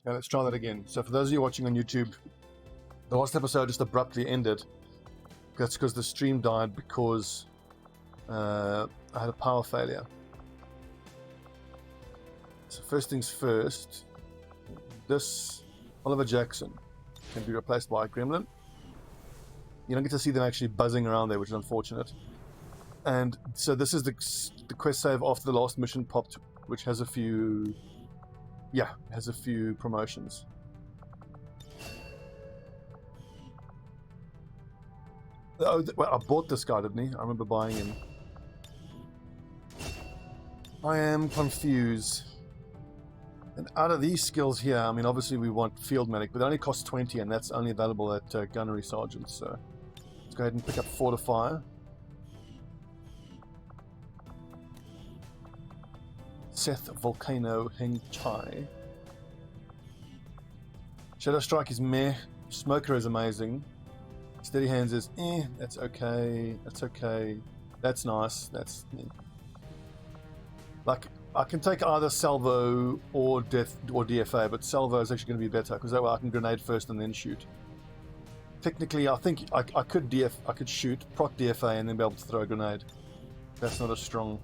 Okay, let's try that again. So for those of you watching on YouTube, the last episode just abruptly ended. That's because the stream died because I had a power failure. So first things first, this Oliver Jackson can be replaced by a gremlin. You don't get to see them actually buzzing around there, which is unfortunate. And so this is the quest save after the last mission popped, which has a few, promotions. Oh, well, I bought this guy, didn't he? I remember buying him. I am confused. And out of these skills here, I mean, obviously we want Field Medic, but it only costs 20, and that's only available at Gunnery Sergeant. So let's go ahead and pick up Fortifier. Seth Volcano Heng Chai. Shadow Strike is meh. Smoker is amazing. Steady Hands is that's okay. That's okay. That's nice. That's like I can take either Salvo or DFA, but Salvo is actually going to be better because that way I can grenade first and then shoot. Technically, I think I could shoot, proc DFA, and then be able to throw a grenade. That's not as strong.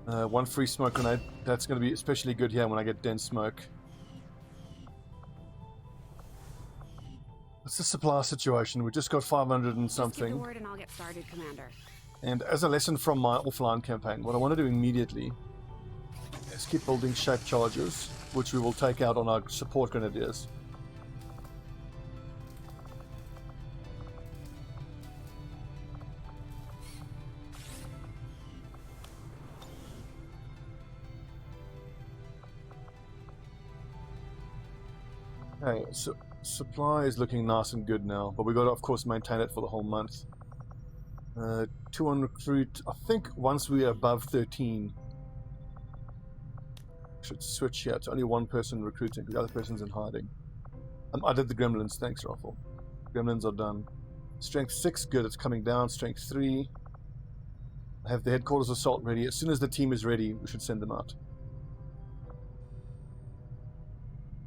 One free smoke grenade. That's going to be especially good here when I get dense smoke. What's the supply situation? We just got 500 and something. Just give the word and I'll get started, Commander. And as a lesson from my offline campaign, what I want to do immediately is keep building shape charges, which we will take out on our support Grenadiers. Okay, so supply is looking nice and good now, but we've got to, of course, maintain it for the whole month. 2 on recruit. I think once we're above 13, should switch here to only one person recruiting because the other person's in hiding. I did the gremlins. Thanks, Raffle. Gremlins are done. Strength 6, good. It's coming down. Strength 3. I have the headquarters assault ready. As soon as the team is ready, we should send them out.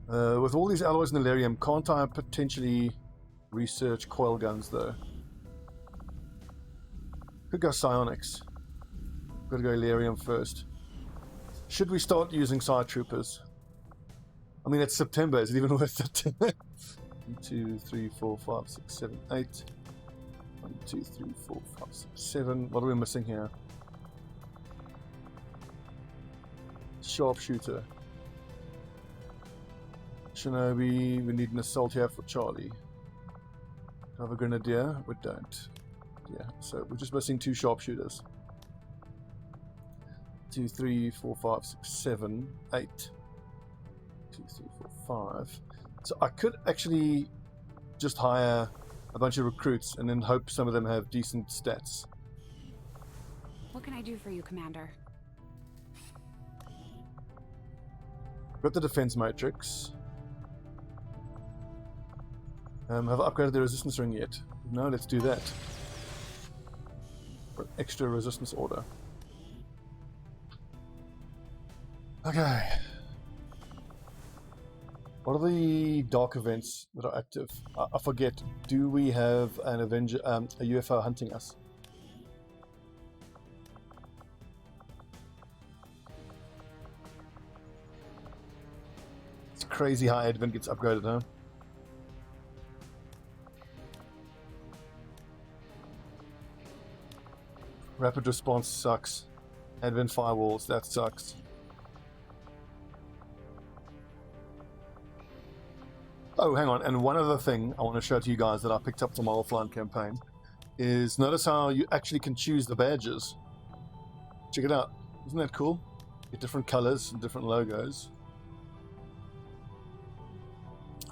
With all these alloys in Illyrium, can't I potentially research coil guns though? Could go psionics. Gotta go Illyrium first. Should we start using side troopers? I mean, it's September. Is it even worth it? 1, 2, 3, 4, 5, 6, 7, 8. 1, 2, 3, 4, 5, 6, 7. What are we missing here? Sharpshooter. Shinobi. We need an assault here for Charlie. Do I have a Grenadier? We don't. Yeah, so we're just missing 2 sharpshooters. 2, 3, 4, 5, 6, 7, 8. 2, 3, 4, 5. So I could actually just hire a bunch of recruits and then hope some of them have decent stats. What can I do for you, Commander? Got the defense matrix. Have I upgraded the resistance ring yet? No, let's do that. For an extra resistance order. Okay. What are the dark events that are active? I forget. Do we have an Avenger, a UFO hunting us? It's crazy how Advent gets upgraded, huh? Rapid response sucks. Advent firewalls, that sucks. Oh, hang on, and one other thing I want to show to you guys that I picked up from my offline campaign is notice how you actually can choose the badges. Check it out. Isn't that cool? Get different colors and different logos.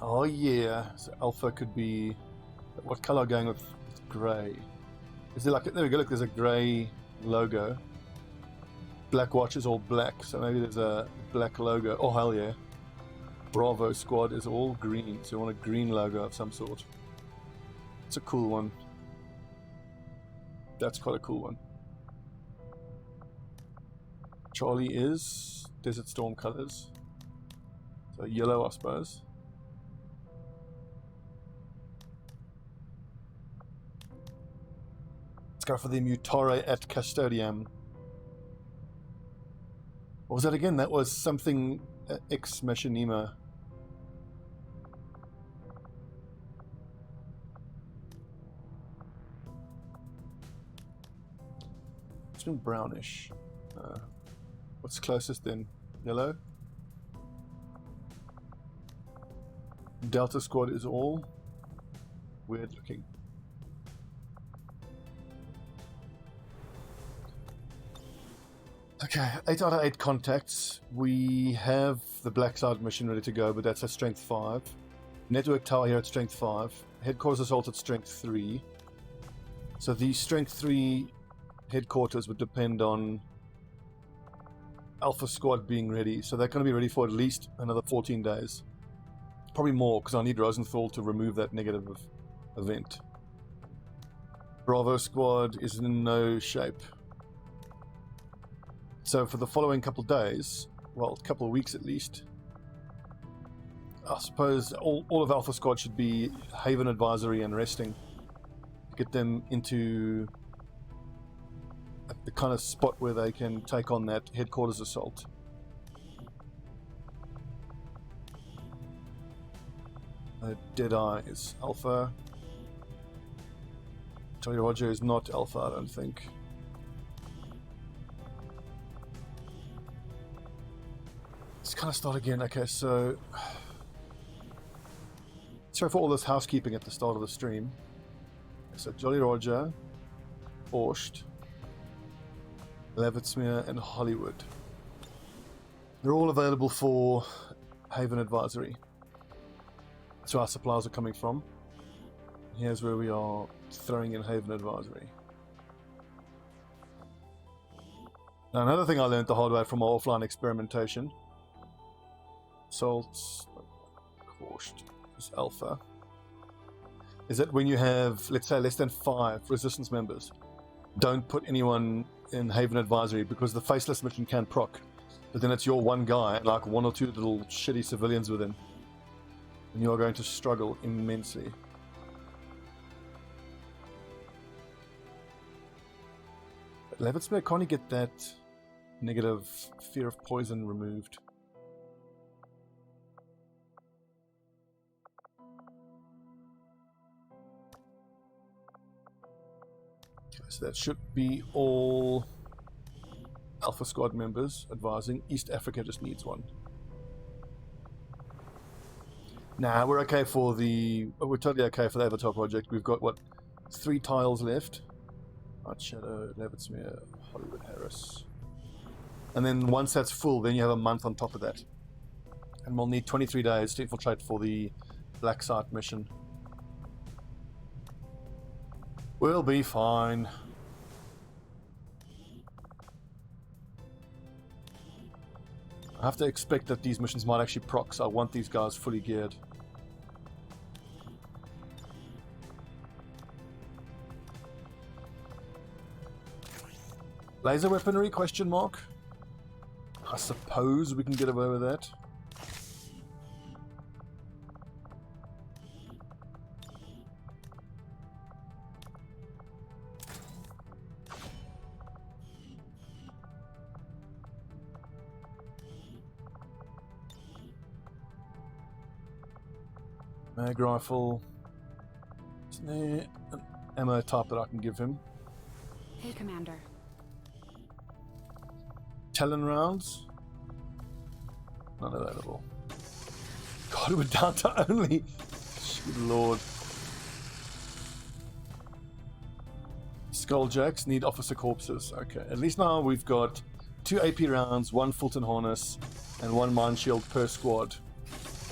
Oh yeah, so Alpha could be... What color going with grey? Is there like, there we go, look, there's a grey logo. Black Watch is all black, so maybe there's a black logo. Oh, hell yeah. Bravo Squad is all green, so you want a green logo of some sort. It's a cool one. That's quite a cool one. Charlie is Desert Storm colors. So yellow, I suppose. Let's go for the Mutare at Custodiam. What was that again? That was something Ex Machinima. It's been brownish. What's closest then? Yellow? Delta Squad is all weird looking. Okay, 8 out of 8 contacts. We have the Black Side mission ready to go, but that's at strength 5. Network tower here at strength 5. Headquarters assault at strength 3. So the strength 3 headquarters would depend on Alpha Squad being ready. So they're going to be ready for at least another 14 days. Probably more, because I need Rosenthal to remove that negative event. Bravo Squad is in no shape. So for the following couple of days, well, a couple of weeks at least, I suppose all of Alpha Squad should be Haven Advisory and resting. Get them into the kind of spot where they can take on that headquarters assault. Deadeye is Alpha. Jolly Roger is not Alpha, I don't think. Let's kind of start again. Okay, so sorry for all this housekeeping at the start of the stream. So Jolly Roger, Borscht, Levitsmere, and Hollywood. They're all available for Haven Advisory. That's where our supplies are coming from. Here's where we are throwing in Haven Advisory. Now, another thing I learned the hard way from our offline experimentation. Assaults, Borscht is Alpha. Is that when you have, let's say, less than 5 resistance members, don't put anyone in Haven Advisory because the faceless mission can proc. But then it's your one guy and like 1 or 2 little shitty civilians with him. And you are going to struggle immensely. But Levitsmere, can't you get that negative fear of poison removed? So that should be all Alpha Squad members advising. East Africa just needs one. Nah, we're okay for the... We're totally okay for the Avatar project. We've got, what, 3 tiles left? Night Shadow, Levitsmere, Hollywood, Harris. And then once that's full, then you have a month on top of that. And we'll need 23 days to infiltrate for the Black Site mission. We'll be fine. I have to expect that these missions might actually proc, so I want these guys fully geared. Laser weaponry, question mark? I suppose we can get away with that. Mag rifle. Isn't there an ammo type that I can give him? Hey, Commander. Talon rounds? Not available. God, we're down to only... Good lord. Skulljacks need officer corpses. Okay, at least now we've got 2 AP rounds, 1 Fulton Harness, and 1 Mine Shield per squad.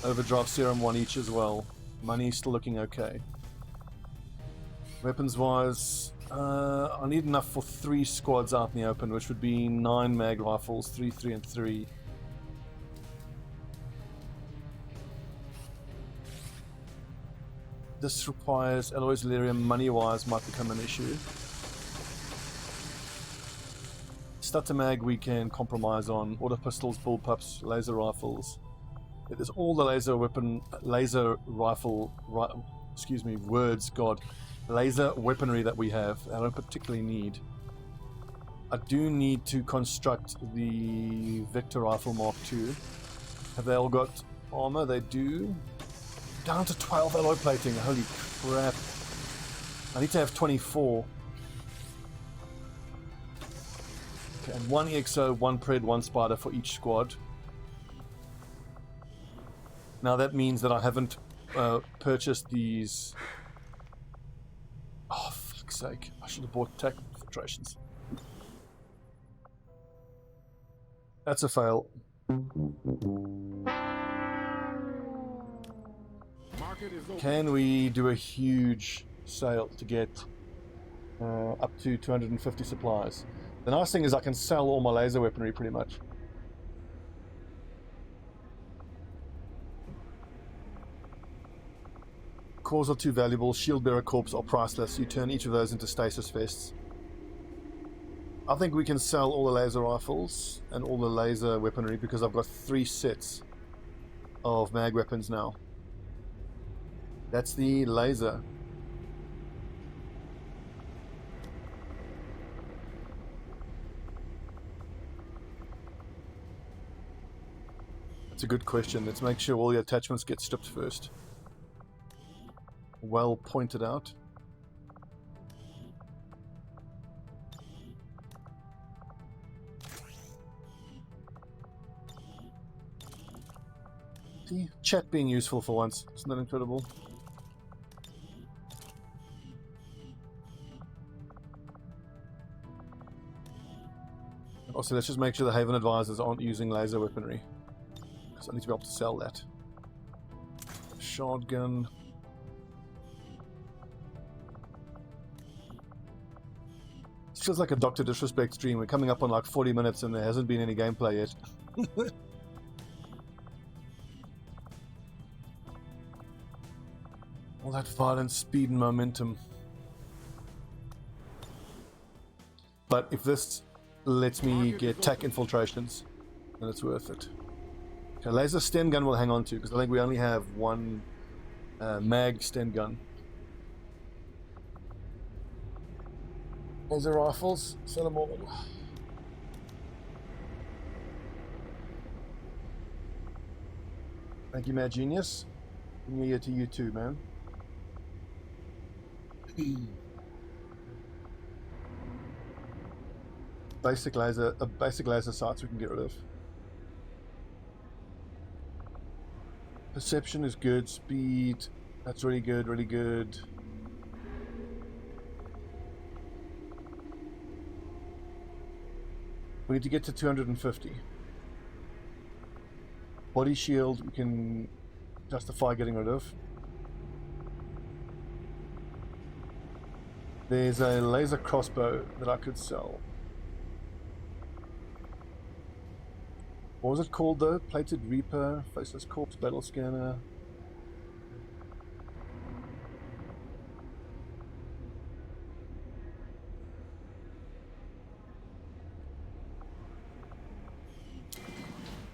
Overdrive Serum 1 each as well. Money's still looking okay. Weapons wise, I need enough for 3 squads out in the open, which would be 9 mag rifles, 3, 3, and 3. This requires Alloys Delirium, money wise might become an issue. Stutter mag we can compromise on. Auto pistols, bullpups, laser rifles. There's all the laser weaponry that we have. I don't particularly need. I do need to construct the Victor Rifle Mark II. Have they all got armor? They do. Down to 12 alloy plating. Holy crap. I need to have 24. Okay, and 1 EXO, 1 Pred, 1 Spider for each squad. Now that means that I haven't purchased these. Oh, fuck's sake. I should have bought tech infiltrations. That's a fail. Can we do a huge sale to get up to 250 supplies? The nice thing is I can sell all my laser weaponry pretty much. Cores are too valuable. Shield bearer corps are priceless. You turn each of those into stasis vests. I think we can sell all the laser rifles and all the laser weaponry because I've got 3 sets of mag weapons now. That's the laser. That's a good question. Let's make sure all the attachments get stripped first. Well pointed out. See, chat being useful for once. Isn't that incredible? Also, let's just make sure the Haven advisors aren't using laser weaponry, because I need to be able to sell that. Shotgun. This feels like a Dr. Disrespect stream. We're coming up on like 40 minutes and there hasn't been any gameplay yet. All that violence, speed and momentum. But if this lets me get tech infiltrations, then it's worth it. Okay, laser Sten gun we'll hang on to, because I think we only have 1 mag Sten gun. Laser rifles, sell them all. Thank you, Mad Genius. New Year to you too, man. Basic laser sights we can get rid of. Perception is good. Speed, that's really good, really good. We need to get to 250. Body shield we can justify getting rid of. There's a laser crossbow that I could sell. What was it called though? Plated Reaper, Faceless Corpse, Battle Scanner.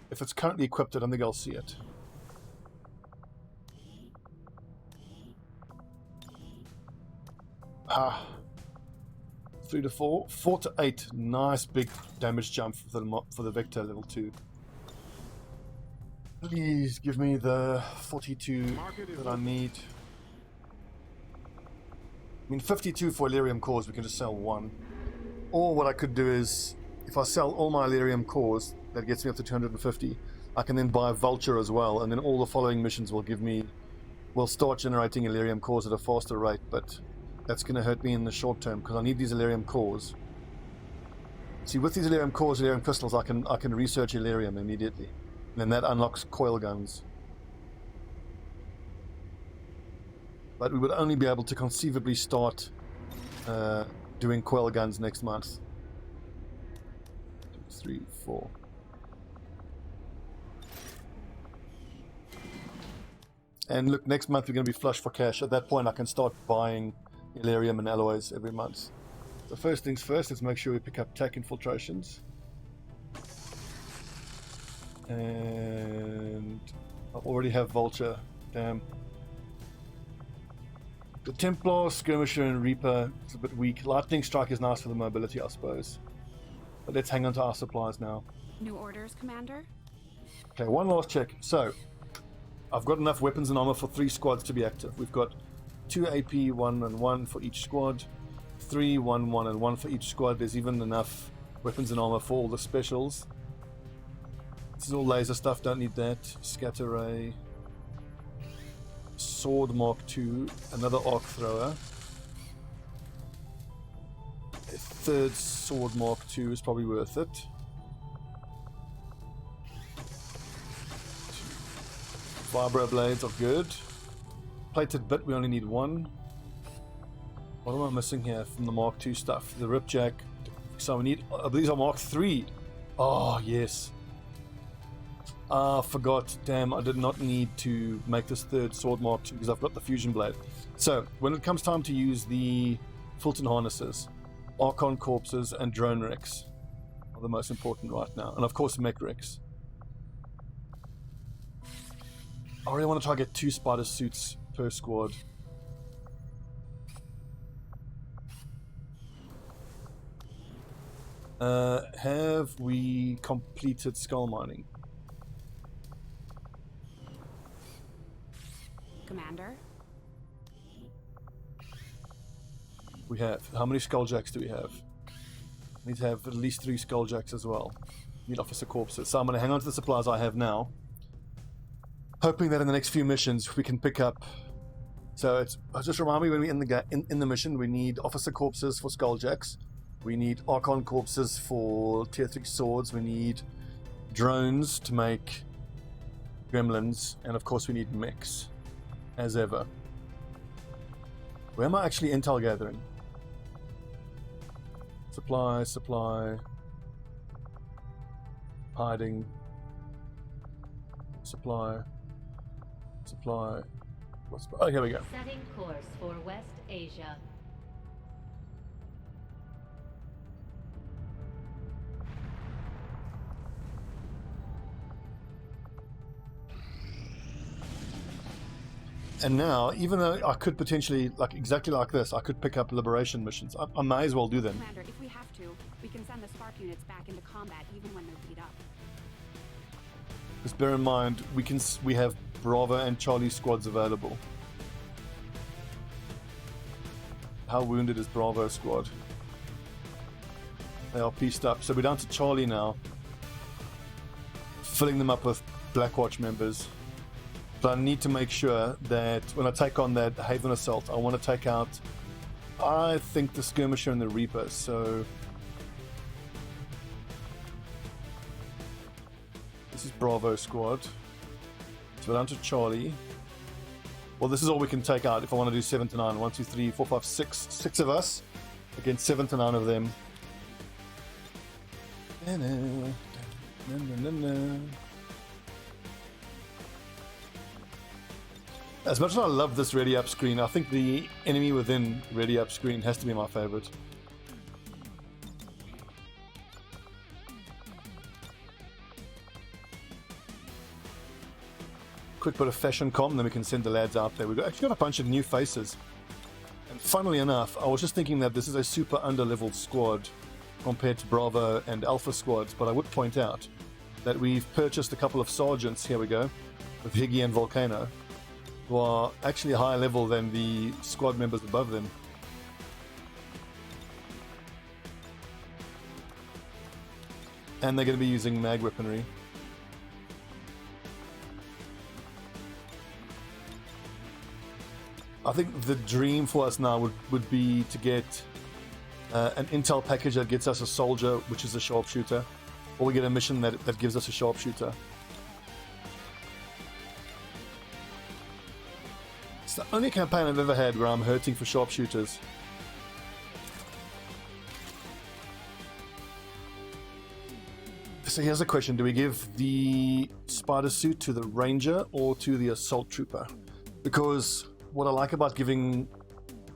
If it's currently equipped, I don't think I'll see it. Ah, 3 to 4, 4 to 8. Nice big damage jump for the Vector level 2. Please give me the 42 that I need. I mean, 52 for Elerium cores. We can just sell 1. Or what I could do is, if I sell all my Elerium cores, that gets me up to 250. I can then buy a Vulture as well, and then all the following missions will start generating Elerium cores at a faster rate. But that's going to hurt me in the short term because I need these Elerium cores. See, with these Elerium cores, Elerium crystals, I can research Elerium immediately, and then that unlocks coil guns. But we would only be able to conceivably start doing coil guns next month. 2, 3, 4. And look, next month we're going to be flush for cash. At that point I can start buying Elerium and alloys every month. So first things first, let's make sure we pick up tech infiltrations. And I already have Vulture. Damn. The Templar, Skirmisher, and Reaper is a bit weak. Lightning Strike is nice for the mobility, I suppose. But let's hang on to our supplies now. New orders, Commander? Okay, one last check. So, I've got enough weapons and armor for 3 squads to be active. We've got 2 AP, 1 and 1 for each squad. 3, 1, 1 and 1 for each squad. There's even enough weapons and armor for all the specials. This is all laser stuff, don't need that. Scatter Ray. Sword Mark II, another arc thrower. A 3rd Sword Mark II is probably worth it. Vibro blades are good. Plated bit, we only need 1. What am I missing here from the Mark II stuff? The Ripjack. So we need, these are Mark III. Oh, yes. Forgot. Damn, I did not need to make this 3rd Sword Mark II because I've got the Fusion Blade. So, when it comes time to use the Fulton Harnesses, Archon Corpses and Drone Wrecks are the most important right now. And of course, Mech Wrecks. I really want to try to get 2 Spider Suits per squad. Have we completed skull mining? Commander? We have. How many Skulljacks do we have? We need to have at least 3 Skulljacks as well. Need Officer Corpses. So I'm going to hang on to the supplies I have now, hoping that in the next few missions we can pick up. So it's just remind me when we in the mission, we need Officer Corpses for Skulljacks. We need Archon Corpses for Tier 3 swords. We need drones to make gremlins. And of course we need mechs, as ever. Where am I actually intel gathering? Supply. Hiding. Supply. Oh, here we go. Setting course for West Asia. And now, even though I could potentially, exactly like this, I could pick up liberation missions. I may as well do them. Commander, if we have to, we can send the spark units back into combat even when they're beat up. Just bear in mind, we have Bravo and Charlie squads available. How wounded is Bravo squad? They are pieced up. So we're down to Charlie now. Filling them up with Blackwatch members. But I need to make sure that when I take on that Haven Assault, I want to take out, I think, the Skirmisher and the Reaper. So this is Bravo squad. So we're down to Charlie. Well, this is all we can take out if I want to do 7 to 9. 1, 2, 3, 4, 5, 6. 6 of us against 7 to 9 of them. As much as I love this ready up screen, I think the enemy within ready up screen has to be my favorite. Quick bit of fashion com, then we can send the lads out there. We've actually got a bunch of new faces. And funnily enough, I was just thinking that this is a super under-leveled squad compared to Bravo and Alpha squads, but I would point out that we've purchased a couple of sergeants, here we go, with Higgy and Volcano, who are actually higher level than the squad members above them. And they're going to be using mag weaponry. I think the dream for us now would be to get an intel package that gets us a soldier, which is a sharpshooter, or we get a mission that gives us a sharpshooter. It's the only campaign I've ever had where I'm hurting for sharpshooters. So here's a question. Do we give the spider suit to the ranger or to the assault trooper? Because what I like about giving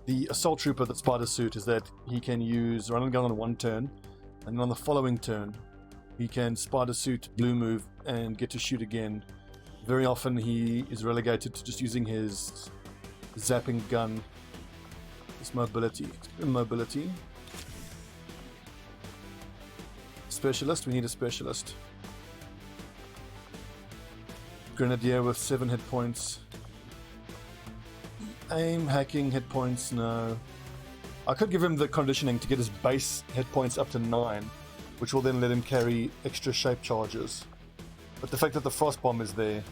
the assault trooper the spider suit is that he can use run and gun on one turn, and then on the following turn He can spider suit, blue move, and get to shoot again. Very often he is relegated to just using his zapping gun. His mobility. Mobility. Specialist, we need a specialist. Grenadier with 7 hit points. Aim, hacking, hit points, no. I could give him the conditioning to get his base hit points up to 9, which will then let him carry extra shape charges. But the fact that the frost bomb is there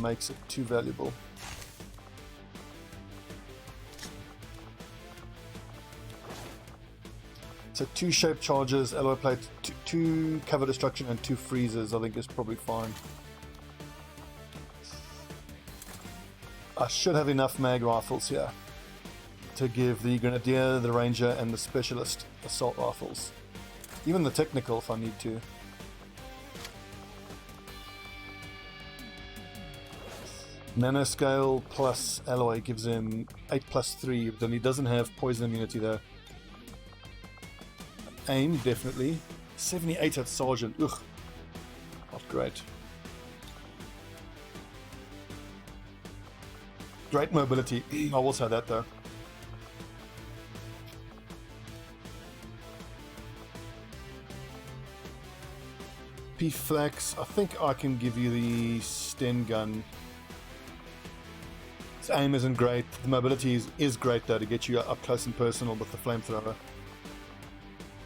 makes it too valuable. So 2 shape charges, alloy plate, 2 cover destruction, and 2 freezes I think is probably fine. I should have enough mag rifles here to give the Grenadier, the Ranger, and the Specialist assault rifles. Even the technical if I need to. Nanoscale plus alloy gives him 8 plus 3, then he doesn't have poison immunity though. Aim, definitely. 78 at Sergeant, ugh. Not great. Great mobility, I will say that though. P-Flex, I think I can give you the Sten gun. Its aim isn't great, the mobility is great though to get you up close and personal with the flamethrower.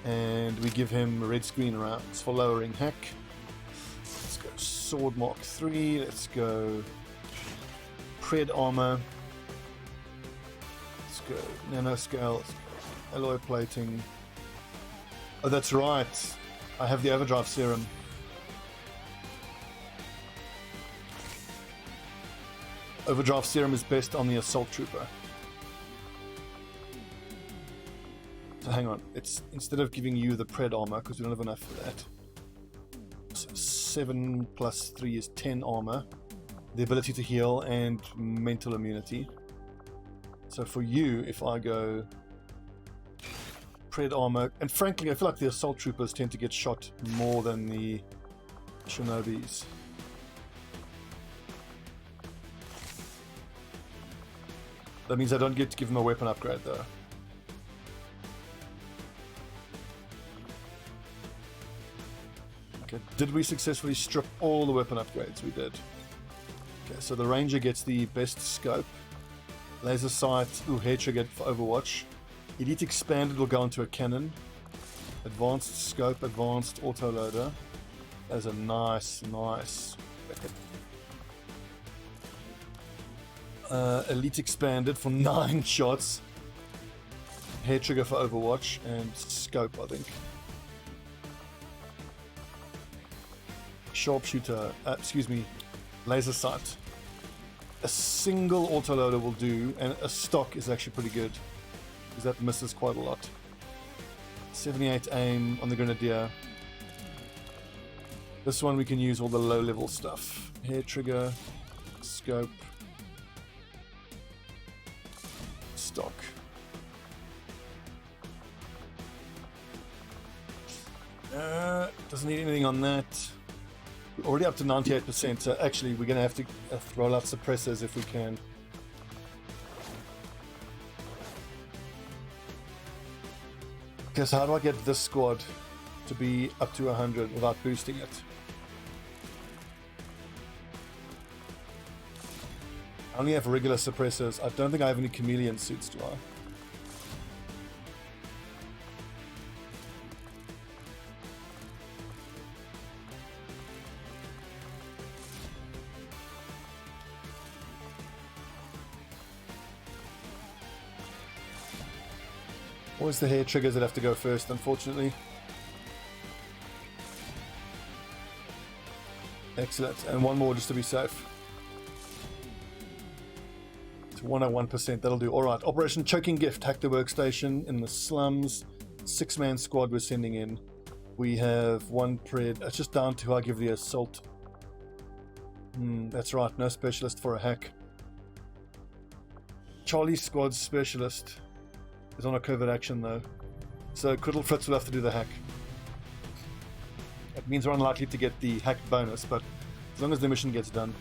And we give him red screen rounds for lowering hack. Let's go Sword Mark 3, let's go Pred armor. Let's go nanoscale, let's go alloy plating. Oh, that's right. I have the overdrive serum. Overdrive serum is best on the assault trooper. So hang on, it's instead of giving you the Pred armor, because we don't have enough for that. So 7 plus 3 is 10 armor. The ability to heal and mental immunity. So for you, if I go Pred armor, and frankly I feel like the assault troopers tend to get shot more than the Shinobis. That means I don't get to give him a weapon upgrade though. Okay, did we successfully strip all the weapon upgrades? We did. Okay, so the Ranger gets the best scope. Laser sight, hair trigger for Overwatch. Elite expanded will go into a cannon. Advanced scope, advanced autoloader. That is a nice weapon. Elite expanded for 9 shots. Hair trigger for Overwatch and scope, I think. Sharpshooter, laser sight. A single autoloader will do, and a stock is actually pretty good because that misses quite a lot. 78 aim on the Grenadier. This one we can use all the low level stuff. Hair trigger, scope, stock. Doesn't need anything on that. We're already up to 98%, so actually we're going to have to roll out suppressors if we can. Okay, so how do I get this squad to be up to 100 without boosting it? I only have regular suppressors. I don't think I have any chameleon suits, do I? Always the hair triggers that have to go first, unfortunately. Excellent. And one more just to be safe. It's 101%. That'll do. Alright. Operation Choking Gift. Hack the workstation in the slums. 6-man squad we're sending in. We have 1 Pred. It's just down to who I give the assault. That's right. No specialist for a hack. Charlie's squad's specialist is on a covert action though, so Criddle Fritz will have to do the hack. It means we're unlikely to get the hack bonus, but as long as the mission gets done.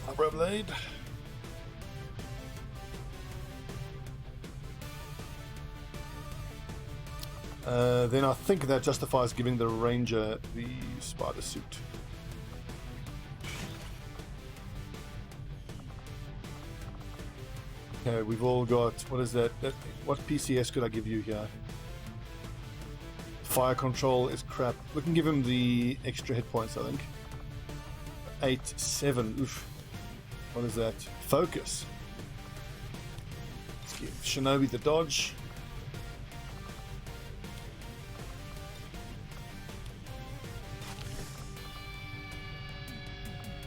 Vibro blade. Then I think that justifies giving the ranger the spider suit. Okay, we've all got, what is that? What PCS could I give you here? Fire control is crap. We can give him the extra hit points, I think. 8, 7. Oof. What is that? Focus. Let's give Shinobi the dodge.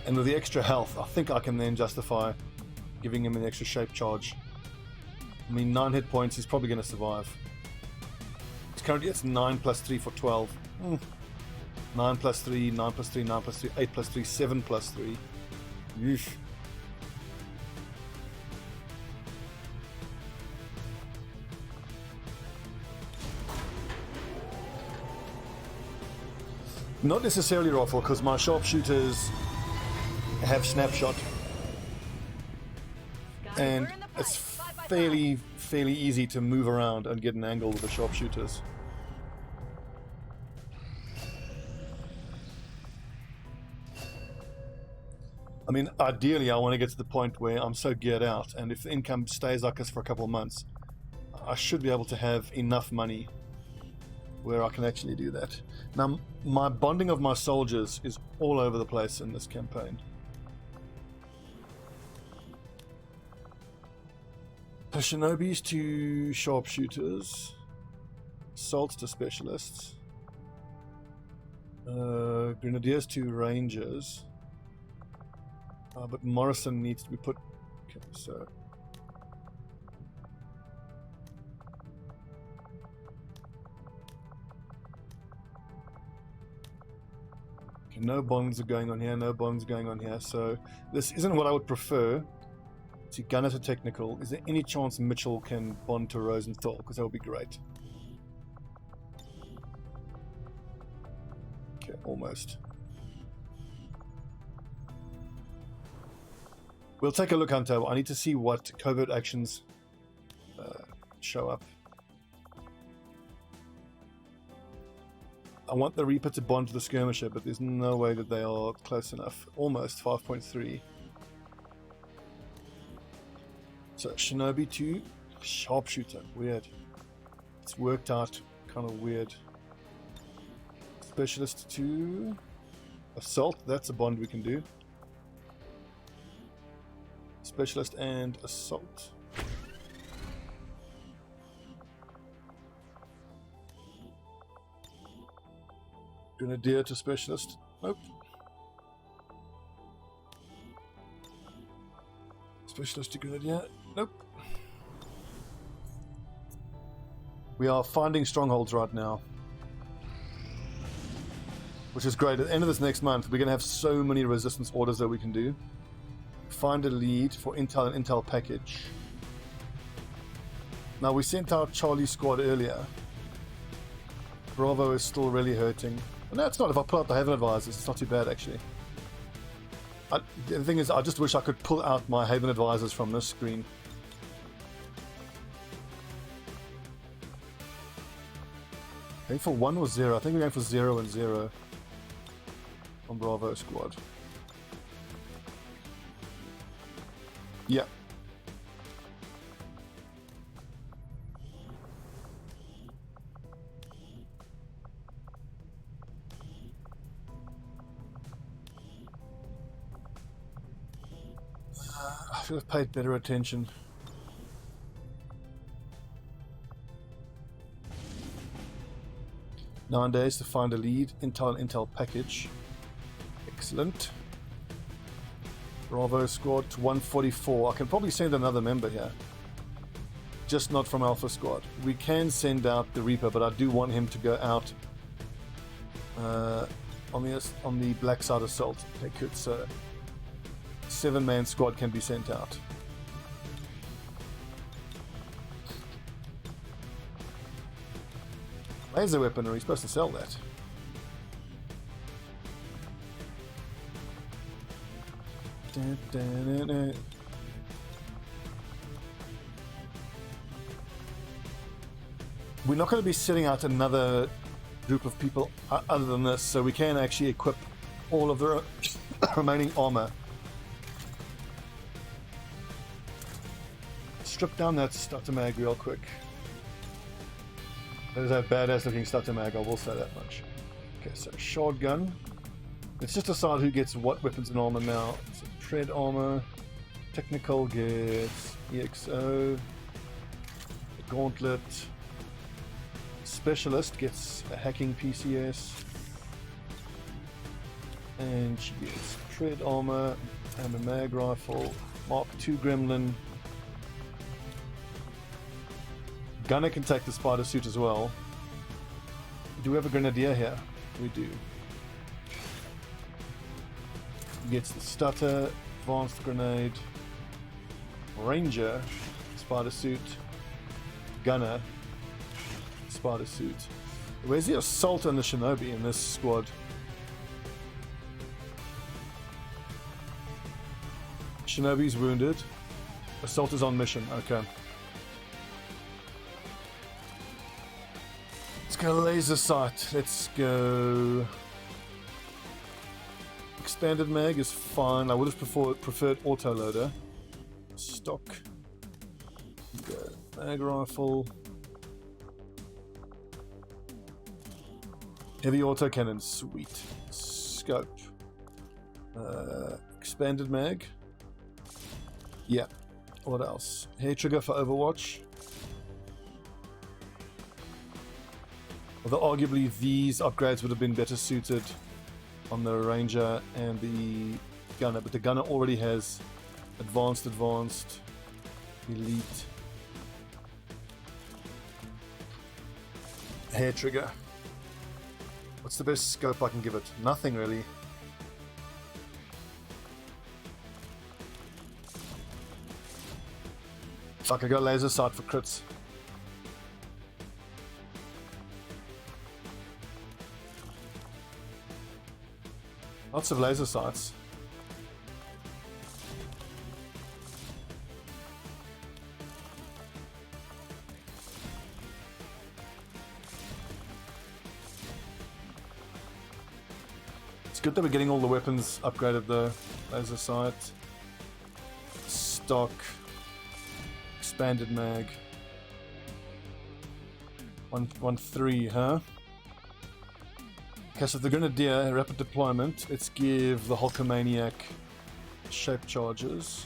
And with the extra health, I think I can then justify giving him an extra shape charge. I mean, 9 hit points, he's probably going to survive. It's currently it's 9 plus 3 for 12. 9 plus 3, 9 plus 3, 9 plus 3, 8 plus 3, 7 plus 3. Yeesh. Not necessarily Raffle, because my sharpshooters have snapshot. And it's fairly easy to move around and get an angle with the sharpshooters. I mean, ideally I want to get to the point where I'm so geared out, and if the income stays like this for a couple of months, I should be able to have enough money where I can actually do that. Now, my bonding of my soldiers is all over the place in this campaign. So Shinobis to sharpshooters, assaults to specialists, grenadiers to rangers, but Morrison needs to be put. Okay, so okay, no bonds are going on here, no bonds going on here. So this isn't what I would prefer. See, gunner to technical. Is there any chance Mitchell can bond to Rosenthal? Because that would be great. Okay, almost. We'll take a look, Hunter. I need to see what covert actions show up. I want the Reaper to bond to the skirmisher, but there's no way that they are close enough. Almost 5.3. So Shinobi to sharpshooter. Weird. It's worked out kind of weird. Specialist to assault. That's a bond we can do. Specialist and assault. Grenadier to specialist. Nope. Specialist to Grenadier. Nope. We are finding strongholds right now, which is great. At the end of this next month, we're going to have so many resistance orders that we can do. Find a lead for intel and intel package. Now, we sent out Charlie squad earlier. Bravo is still really hurting. And that's not, if I pull out the Haven Advisors, it's not too bad actually. The thing is, I just wish I could pull out my Haven Advisors from this screen. Going for 1 or 0. I think we're going for 0 and 0 on Bravo squad. Yeah. I should have paid better attention. Nine days to find a lead. Intel and intel package. Excellent. Bravo squad to 144. I can probably send another member here. Just not from Alpha squad. We can send out the Reaper, but I do want him to go out on the Black Side Assault. Okay, good. So 7-man squad can be sent out. Laser weapon, are we supposed to sell that? We're not going to be setting out another group of people other than this, so we can actually equip all of the remaining armor. Strip down that starter mag real quick. There's that badass looking starter mag, I will say that much. Okay, so shotgun. Let's just decide who gets what weapons and armor now. So tread armor, technical gets EXO, gauntlet, specialist gets a hacking PCS, and she gets tread armor and a mag rifle, Mark II gremlin. Gunner can take the spider suit as well. Do we have a grenadier here? We do. Gets the stutter, advanced grenade, ranger, spider suit, gunner, spider suit. Where's the assault and the shinobi in this squad? Shinobi's wounded. Assault is on mission. Okay. Let's go laser sight. Let's go. Expanded mag is fine. I would have preferred autoloader. Stock. Go. Mag rifle. Heavy autocannon. Sweet. Scope. Expanded mag. Yeah. What else? Hair trigger for Overwatch. Although arguably these upgrades would have been better suited on the ranger and the gunner, but the gunner already has advanced, elite, hair trigger. What's the best scope I can give it? Nothing really. Fuck, I got laser sight for crits. Lots of laser sights. It's good that we're getting all the weapons upgraded though. Laser sight. Stock. Expanded mag. 1-3, huh? Okay, so the Grenadier, rapid deployment. Let's give the Hulkamaniac shape charges.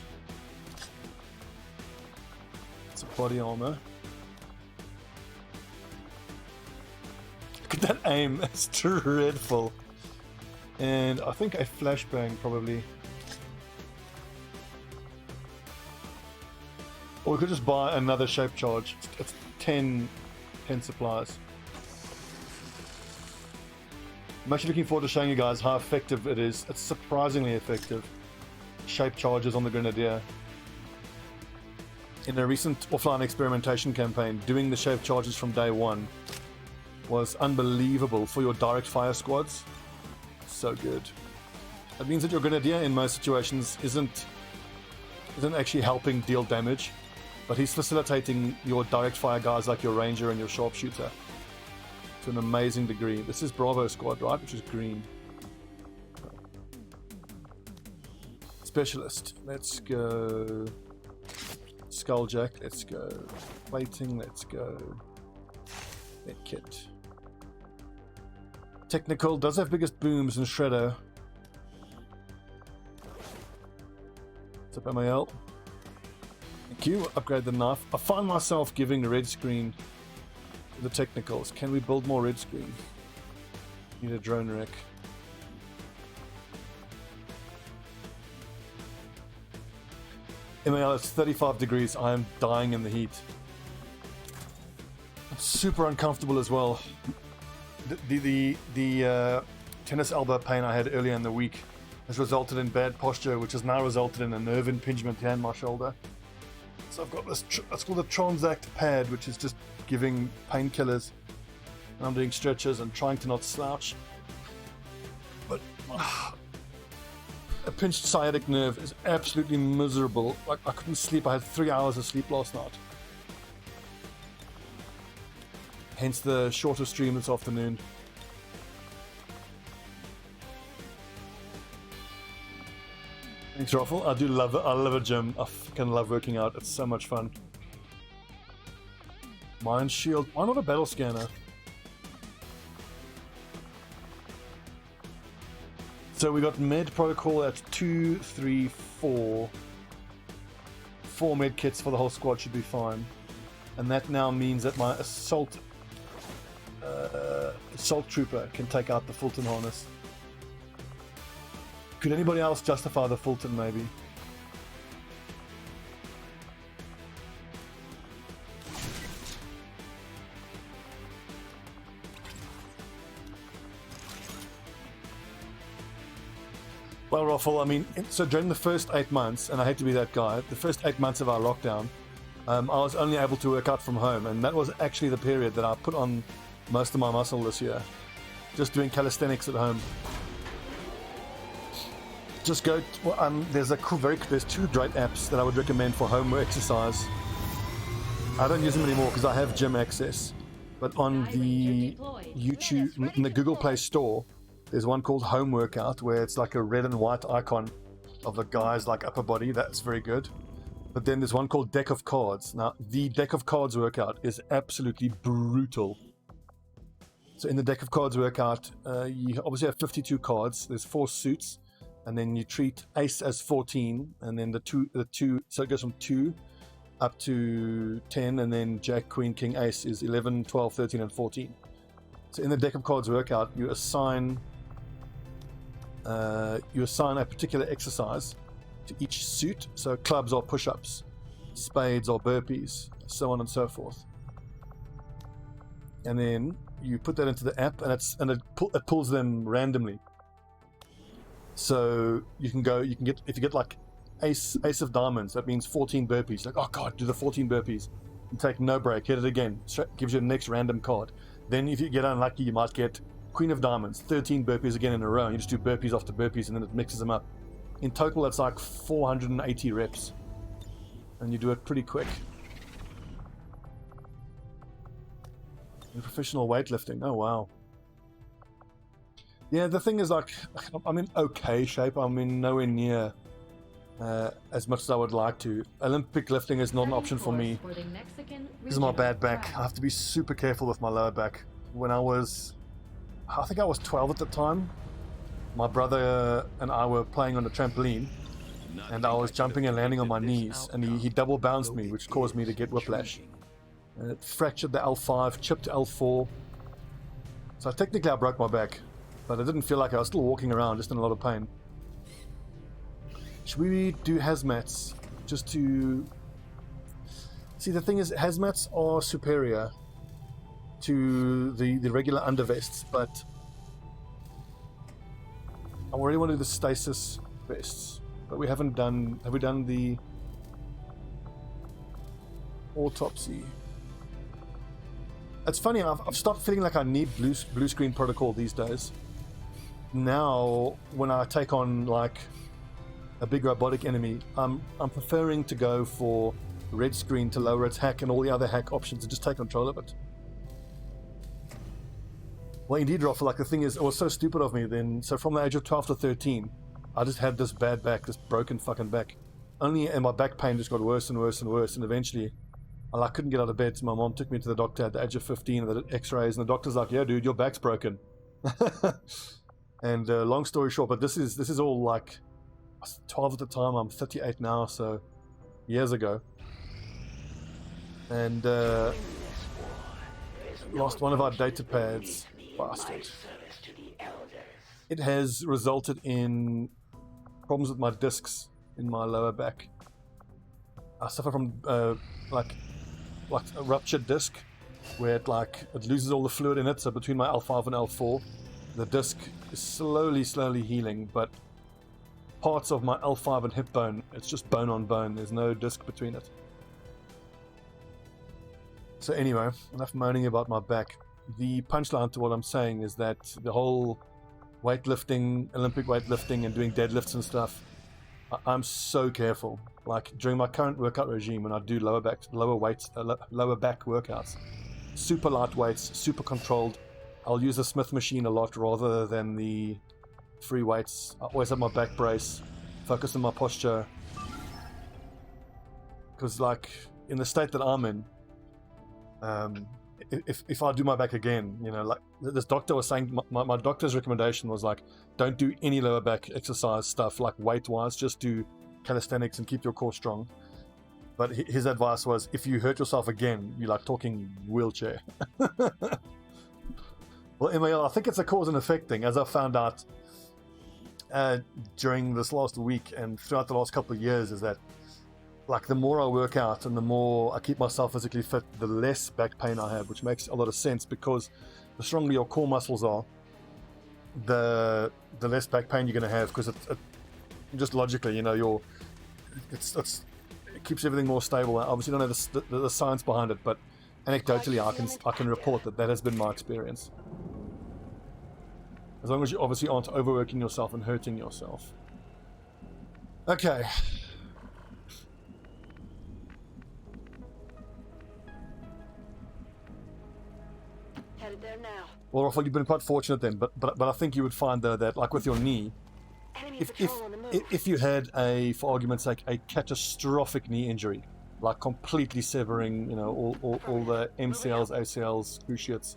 It's a body armor. Look at that aim, it's dreadful. And I think a flashbang probably. Or we could just buy another shape charge. It's 10 supplies. I'm actually looking forward to showing you guys how effective it is. It's surprisingly effective. Shape charges on the Grenadier. In a recent offline experimentation campaign, doing the shape charges from day one was unbelievable for your direct fire squads. So good. That means that your Grenadier in most situations isn't actually helping deal damage, but he's facilitating your direct fire guys like your Ranger and your Sharpshooter to an amazing degree. This is Bravo squad, right? Which is green. Specialist. Let's go. Skulljack. Let's go. Plating. Let's go. Medkit. Technical does have biggest booms and shredder. What's up, MAL? Thank you. Upgrade the knife. I find myself giving a red screen to the technicals. Can we build more red screens? Need a drone wreck. MAL, it's 35 degrees. I am dying in the heat. It's super uncomfortable as well. The tennis elbow pain I had earlier in the week has resulted in bad posture, which has now resulted in a nerve impingement here in my shoulder. So I've got this, it's called a Transact pad, which is just giving painkillers And I'm doing stretches and trying to not slouch. But a pinched sciatic nerve is absolutely miserable. Like, I couldn't sleep. I had 3 hours of sleep last night. Hence the shorter stream this afternoon. Thanks, Raffle. I do love it. I love a gym. I fucking love working out. It's so much fun. Mind shield. Why not a battle scanner? So we got med protocol at 2, 3, 4. 4 med kits for the whole squad should be fine. And that now means that my assault trooper can take out the Fulton harness. Could anybody else justify the Fulton, maybe? Well, Raffle, I mean, so during the first 8 months, and I hate to be that guy, the first 8 months of our lockdown, I was only able to work out from home, and that was actually the period that I put on most of my muscle this year. Just doing calisthenics at home. Just go. There's there's 2 great apps that I would recommend for home exercise. I don't use them anymore because I have gym access. But on the YouTube, in the Google Play Store, there's one called Home Workout where it's like a red and white icon of a guy's like upper body. That's very good. But then there's one called Deck of Cards. Now, the Deck of Cards workout is absolutely brutal. So in the Deck of Cards workout, you obviously have 52 cards. There's 4 suits, and then you treat Ace as 14, and then the two. So it goes from 2 up to 10, and then Jack, Queen, King, Ace is 11, 12, 13, and 14. So in the Deck of Cards workout, you assign a particular exercise to each suit. So clubs are push-ups, spades are burpees, so on and so forth. And then you put that into the app, and it pulls them randomly. So you can get, if you get like Ace of Diamonds, that means 14 burpees. Like, oh god, do the 14 burpees. You take no break, hit it again. Gives you the next random card. Then if you get unlucky, you might get Queen of Diamonds, 13 burpees again in a row. And you just do burpees after burpees, and then it mixes them up. In total, that's like 480 reps. And you do it pretty quick. In professional weightlifting, oh wow. Yeah, the thing is, like, I'm in okay shape. I'm in nowhere near as much as I would like to. Olympic lifting is not an option for me because of my bad back. I have to be super careful with my lower back. When I think I was 12 at the time, my brother and I were playing on a trampoline, and I was jumping and landing on my knees, and he double bounced me, which caused me to get whiplash. And it fractured the L5, chipped L4. So technically I broke my back, but I didn't feel like I was still walking around, just in a lot of pain. Should we do hazmats? Just to... See, the thing is, hazmats are superior to the regular undervests, but I really want to do the stasis vests. But we haven't done... Have we done the autopsy? It's funny, I've stopped feeling like I need blue screen protocol these days. Now, when I take on like a big robotic enemy, I'm preferring to go for red screen to lower its hack and all the other hack options and just take control of it. Well, indeed, Raffle, like the thing is, it was so stupid of me then. So from the age of 12 to 13, I just had this bad back, this broken fucking back. And my back pain just got worse and worse and worse, and eventually I couldn't get out of bed, so my mom took me to the doctor at the age of 15 and did x-rays, and the doctor's like, yeah dude, your back's broken. And long story short, but this is all like, I was 12 at the time, I'm 38 now, so years ago. And lost one of our data pads, bastard. It has resulted in problems with my discs in my lower back. I suffer from like a ruptured disc, where it loses all the fluid in it. So between my L5 and L4, the disc is slowly healing, but parts of my L5 and hip bone, it's just bone on bone. There's no disc between it. So anyway, enough moaning about my back. the punchline to what I'm saying is that the whole weightlifting, Olympic weightlifting, and doing deadlifts and stuff, I'm so careful. Like during my current workout regime, when I do lower back workouts, super light weights, super controlled. I'll use the Smith machine a lot rather than the free weights. I always have my back brace, focus on my posture. Because like in the state that I'm in, if I do my back again, you know, like this doctor was saying, my doctor's recommendation was like, don't do any lower back exercise stuff like weight wise, just do calisthenics and keep your core strong. But his advice was, if you hurt yourself again, you're like talking wheelchair. Well, Emil, I think it's a cause and effect thing, as I found out during this last week and throughout the last couple of years, is that like the more I work out and the more I keep myself physically fit, the less back pain I have, which makes a lot of sense, because the stronger your core muscles are, the less back pain you're going to have, because it just logically, you know, it keeps everything more stable. I obviously don't know the science behind it, but anecdotally I can report that has been my experience. As long as you obviously aren't overworking yourself and hurting yourself. Okay. Headed there now. Well, Rafael, you've been quite fortunate then, but I think you would find though that, like with your knee, if you had for argument's sake, a catastrophic knee injury, like completely severing, you know, all the MCLs, ACLs, cruciates,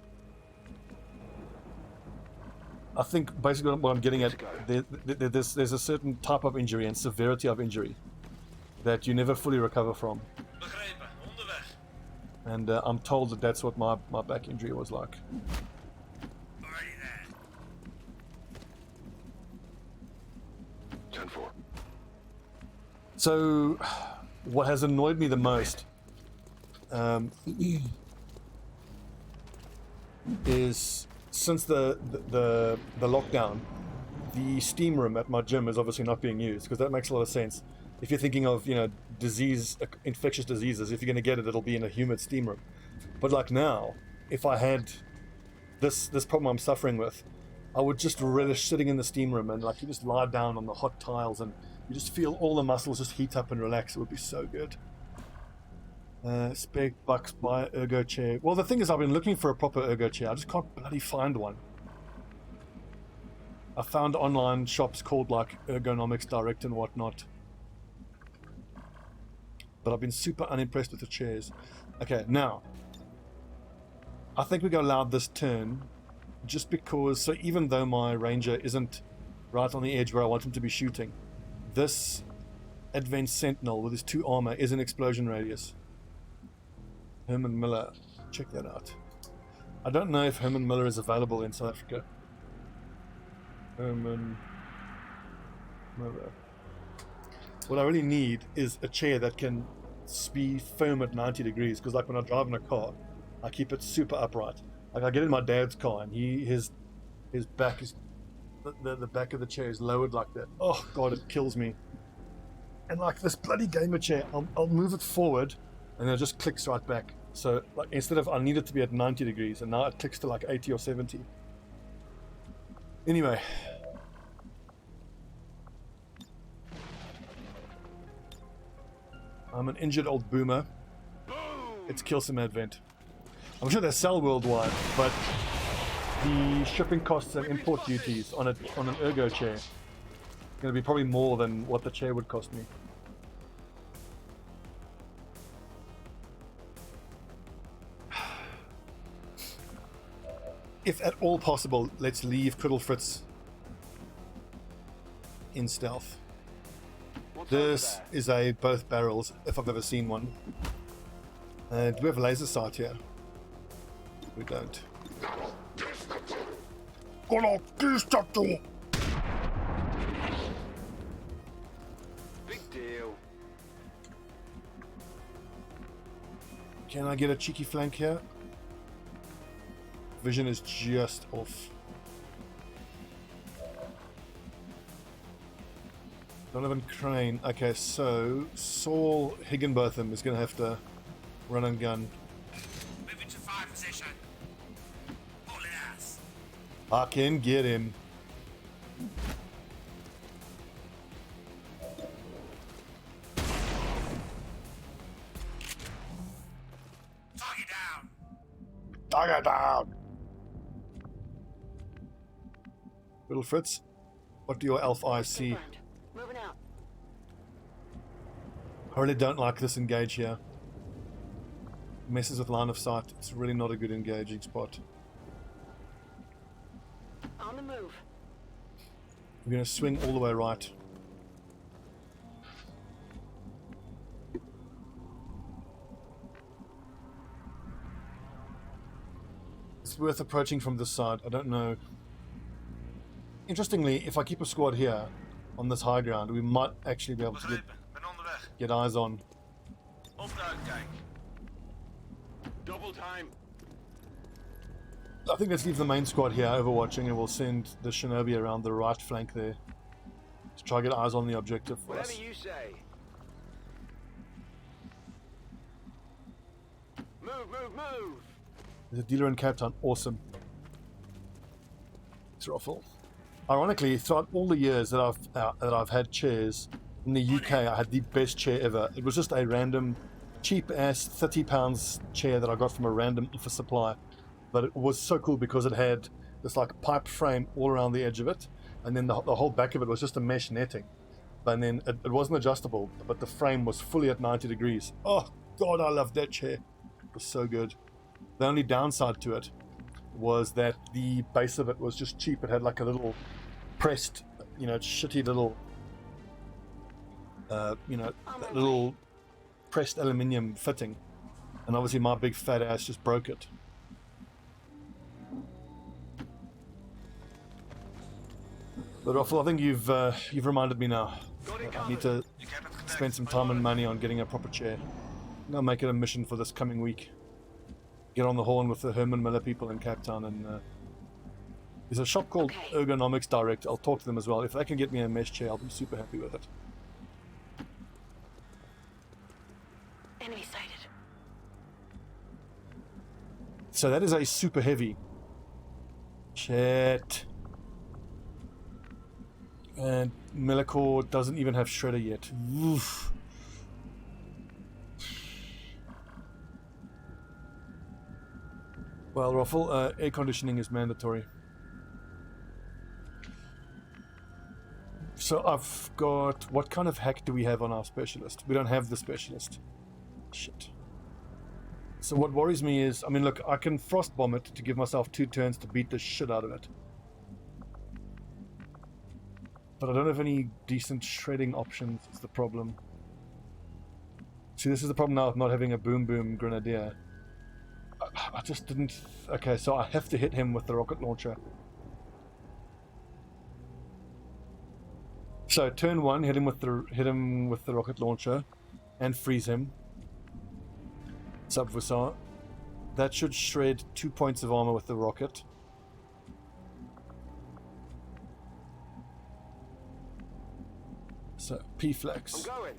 I think basically what I'm getting at, there's a certain type of injury and severity of injury that you never fully recover from. And I'm told that that's what my back injury was like. So, what has annoyed me the most is since the lockdown, the steam room at my gym is obviously not being used, because that makes a lot of sense. If you're thinking of, you know, infectious diseases, if you're going to get it, it'll be in a humid steam room. But like now, if I had this problem I'm suffering with, I would just relish sitting in the steam room and like you just lie down on the hot tiles and you just feel all the muscles just heat up and relax. It would be so good. Spec bucks buy ergo chair. Well, the thing is, I've been looking for a proper ergo chair. I just can't bloody find one. I found online shops called like Ergonomics Direct and whatnot, but I've been super unimpressed with the chairs. Okay, now I think we're going to allow this turn, just because, so even though my ranger isn't right on the edge where I want him to be shooting, this advanced sentinel with his 2 armor is an explosion radius. Herman Miller, check that out. I don't know if Herman Miller is available in South Africa. Herman Miller. What I really need is a chair that can be firm at 90 degrees, because like when I drive in a car, I keep it super upright. Like I get in my dad's car and his back is, the back of the chair is lowered like that. Oh god, it kills me. And like this bloody gamer chair, I'll move it forward and it just clicks right back. So like instead of, I need it to be at 90 degrees and now it clicks to like 80 or 70. Anyway. I'm an injured old boomer. It's kill some advent. I'm sure they sell worldwide, but the shipping costs and import duties on an ergo chair is going to be probably more than what the chair would cost me. If at all possible, let's leave Criddle Fritz in stealth. This is a both barrels, if I've ever seen one. Do we have a laser sight here? We don't. Big deal. Can I get a cheeky flank here? Vision is just off. Donovan Crane. Okay, so Saul Higginbotham is going to have to run and gun. Moving to fire position. I can get him. Target down. Target down. Little Fritz, what do your elf eyes see? Confirmed. Moving out. I really don't like this engage here. Messes with line of sight. It's really not a good engaging spot. On the move. We're going to swing all the way right. It's worth approaching from this side. I don't know. Interestingly, if I keep a squad here on this high ground, we might actually be able to Begrepen. Ben onderweg. get eyes on. Op de uitkijk. Double time. I think let's leave the main squad here overwatching, and we'll send the Shinobi around the right flank there to try to get eyes on the objective for Whatever us. you say. Move, move, move. There's a dealer in Cape Town. Awesome. It's awful. Ironically, throughout all the years that I've had chairs in the UK, I had the best chair ever. It was just a random, cheap-ass £30 chair that I got from a random office supply. But it was so cool because it had this like pipe frame all around the edge of it, and then the whole back of it was just a mesh netting. And then it wasn't adjustable, but the frame was fully at 90 degrees. Oh God, I loved that chair. It was so good. The only downside to it was that the base of it was just cheap. It had like a little pressed, shitty little, that little pressed aluminium fitting, and obviously my big fat ass just broke it. But Raffle, I think you've reminded me now. I need to Ik heb het gedekt. spend some time and money on getting a proper chair. I'll make it a mission for this coming week. Get on the horn with the Herman Miller people in Cape Town, and there's a shop called Okay. Ergonomics Direct. I'll talk to them as well. If they can get me a mesh chair, I'll be super happy with it. Enemy sighted. So that is a super heavy. Shit. And Millicor doesn't even have Shredder yet. Oof. Well, Raffle, air conditioning is mandatory. So I've got... What kind of hack do we have on our specialist? We don't have the specialist. Shit. So what worries me is... I mean, look, I can frost bomb it to give myself 2 turns to beat the shit out of it. But I don't have any decent shredding options, is the problem. See, this is the problem now of not having a boom boom Grenadier. I just didn't... Okay, so I have to hit him with the rocket launcher. So turn 1, hit him with the rocket launcher and freeze him. Subversar. That should shred 2 points of armor with the rocket. So P-flex. I'm going.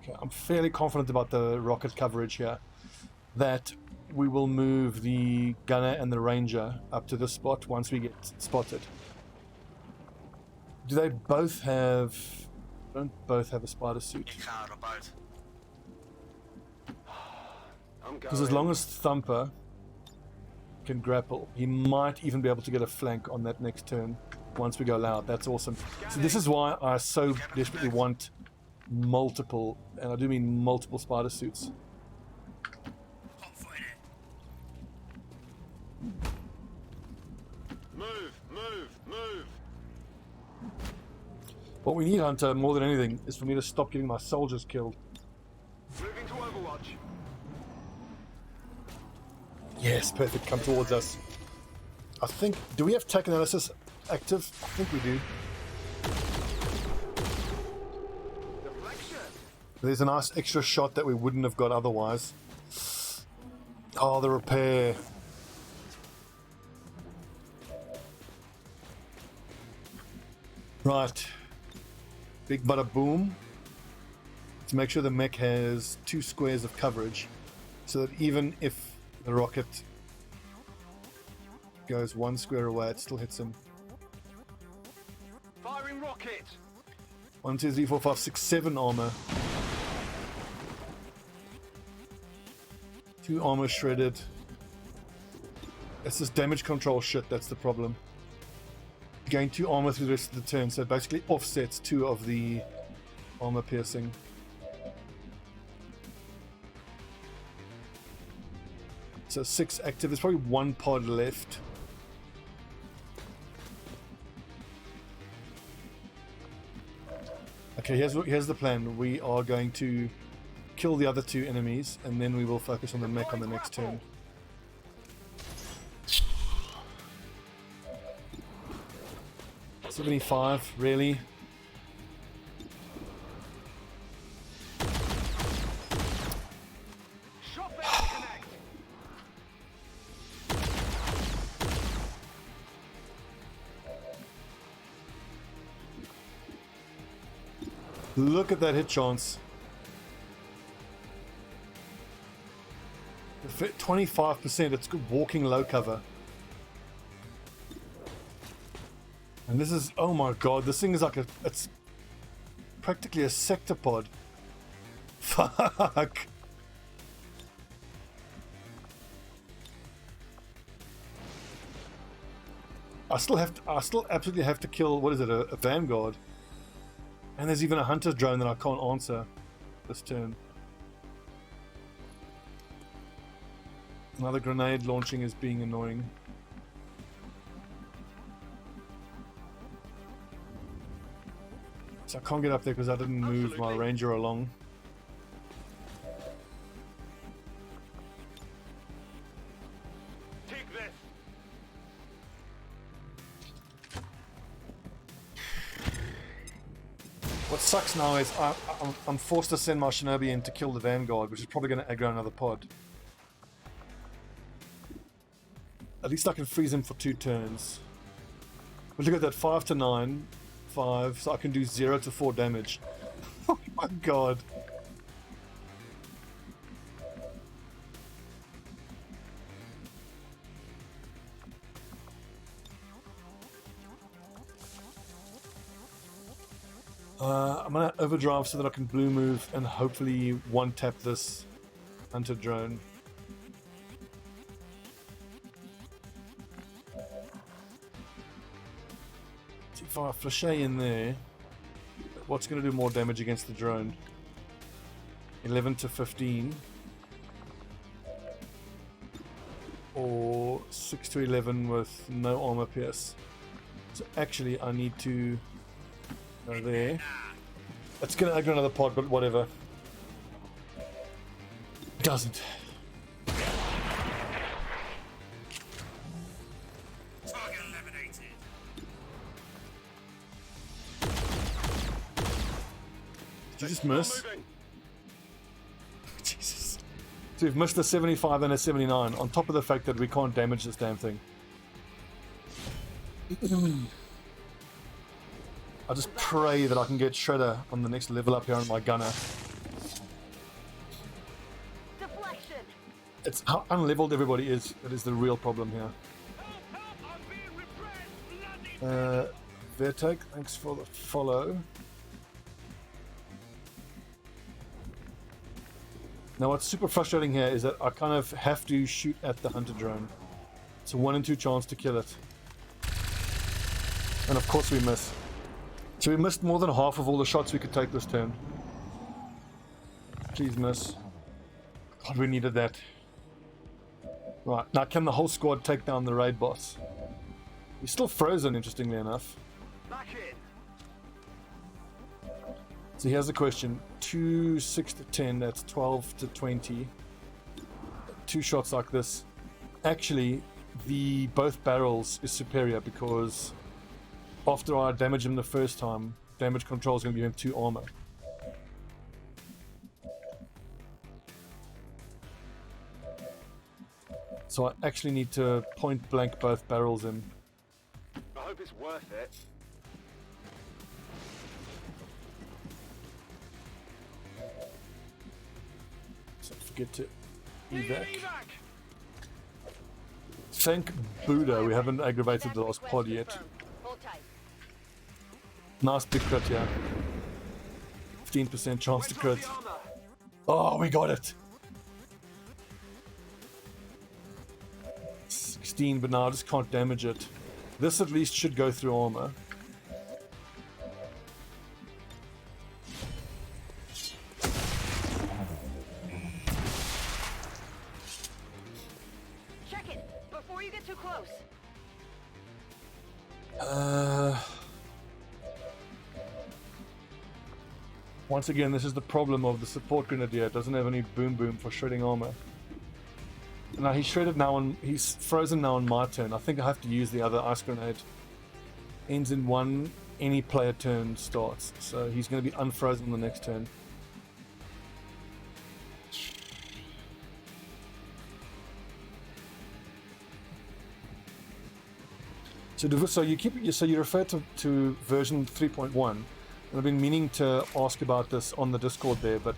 Okay, I'm fairly confident about the rocket coverage here. That we will move the gunner and the ranger up to this spot once we get spotted. Do they both have... Don't both have a spider suit? Ik ga erop uit. I'm Because as going. long as Thumper can grapple, he might even be able to get a flank on that next turn once we go loud. That's awesome. So this is why I so desperately want multiple, and I do mean multiple spider suits. Kom voor je. Move, move, move. What we need, Hunter, more than anything, is for me to stop getting my soldiers killed. Moving to Overwatch. Yes, perfect. Come towards us. I think... Do we have tech analysis active? I think we do. Deflection. There's a nice extra shot that we wouldn't have got otherwise. Oh, the repair. Right. Big bada boom. To make sure the mech has 2 squares of coverage. so that even if the rocket goes 1 square away, it still hits him. Firing rocket. 1, 2, 3, 4, 5, 6, 7 armor. 2 armor shredded. It's this damage control shit that's the problem. Gain 2 armor through the rest of the turn, so it basically offsets 2 of the armor piercing. So 6 active. There's probably 1 pod left. Okay, here's the plan. We are going to kill the other 2 enemies, and then we will focus on the mech on the next turn. $75, really? Shot there to connect. Look at that hit chance. 25%, it's good walking low cover. And this is, oh my god, this thing is like it's practically a sector pod. Fuck. I still absolutely have to kill, what is it, a Vanguard. And there's even a hunter drone that I can't answer this turn. Another grenade launching is being annoying. So I can't get up there because I didn't move my ranger along. Take this. What sucks now is I'm forced to send my Shinobi in to kill the Vanguard, which is probably going to aggro another pod. At least I can freeze him for 2 turns. But look at that, 5 to 9, 5, so I can do 0 to 4 damage. Oh my god. I'm gonna overdrive so that I can blue move and hopefully one tap this hunter drone. If I flashay in there, what's going to do more damage against the drone? 11 to 15, or 6 to 11 with no armor pierce. So actually I need to go there. It's going to aggro another pod, but whatever. Doesn't. Target eliminated. Did you just miss? Moving. Jesus. So we've missed a 75 and a 79, on top of the fact that we can't damage this damn thing. I just pray that I can get Shredder on the next level up here on my gunner. Deflection. It's how unleveled everybody is that is the real problem here. Help, I'm being repressed. Bloody Vertake, thanks for the follow. Now what's super frustrating here is that I kind of have to shoot at the hunter drone. It's a 1 in 2 chance to kill it. And of course we miss. So we missed more than half of all the shots we could take this turn. Please miss. God, we needed that. Right, now can the whole squad take down the raid boss? He's still frozen, interestingly enough. back in. So here's the question. 2, 6 to 10, that's 12 to 20. 2 shots like this. Actually, the both barrels is superior because after I damage him the first time, damage control is going to give him 2 armor. So I actually need to point blank both barrels in. I hope it's worth it. So forget to evac. Thank Buddha, we haven't aggravated the last pod yet. Hold tight. Nice big crit, yeah. 15% chance to crit. The armor. Oh, we got it! 16, but now I just can't damage it. This at least should go through armor. Check it before you get too close. Once again, this is the problem of the support Grenadier. It doesn't have any boom boom for shredding armor. Now he's shredded now on, he's frozen now on my turn. I think I have to use the other ice grenade. Ends in one, any player turn starts. So he's going to be unfrozen on the next turn. So you refer to version 3.1, and I've been meaning to ask about this on the Discord there, but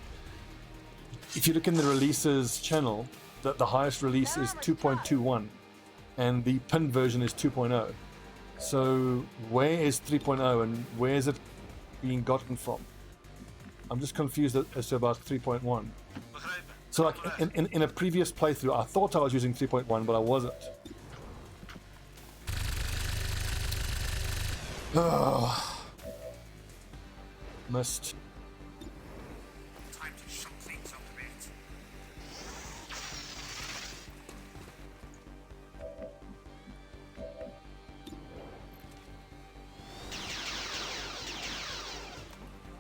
if you look in the releases channel, the highest release is 2.21, and the pinned version is 2.0. So where is 3.0 and where is it being gotten from? I'm just confused as to about 3.1. So like in a previous playthrough, I thought I was using 3.1, but I wasn't. Oh. Missed. Time to shock things up a bit.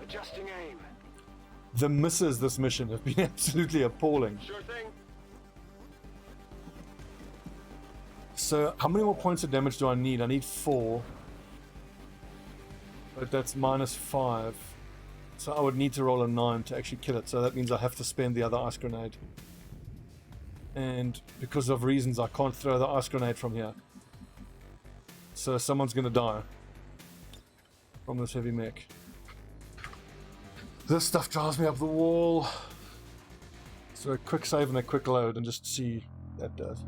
Adjusting aim. The misses this mission have been absolutely appalling. Sure thing. So how many more points of damage do I need? I need 4. But that's -5. So I would need to roll a 9 to actually kill it. So that means I have to spend the other ice grenade. And because of reasons, I can't throw the ice grenade from here. So someone's going to die from this heavy mech. This stuff drives me up the wall. So a quick save and a quick load and just see that does.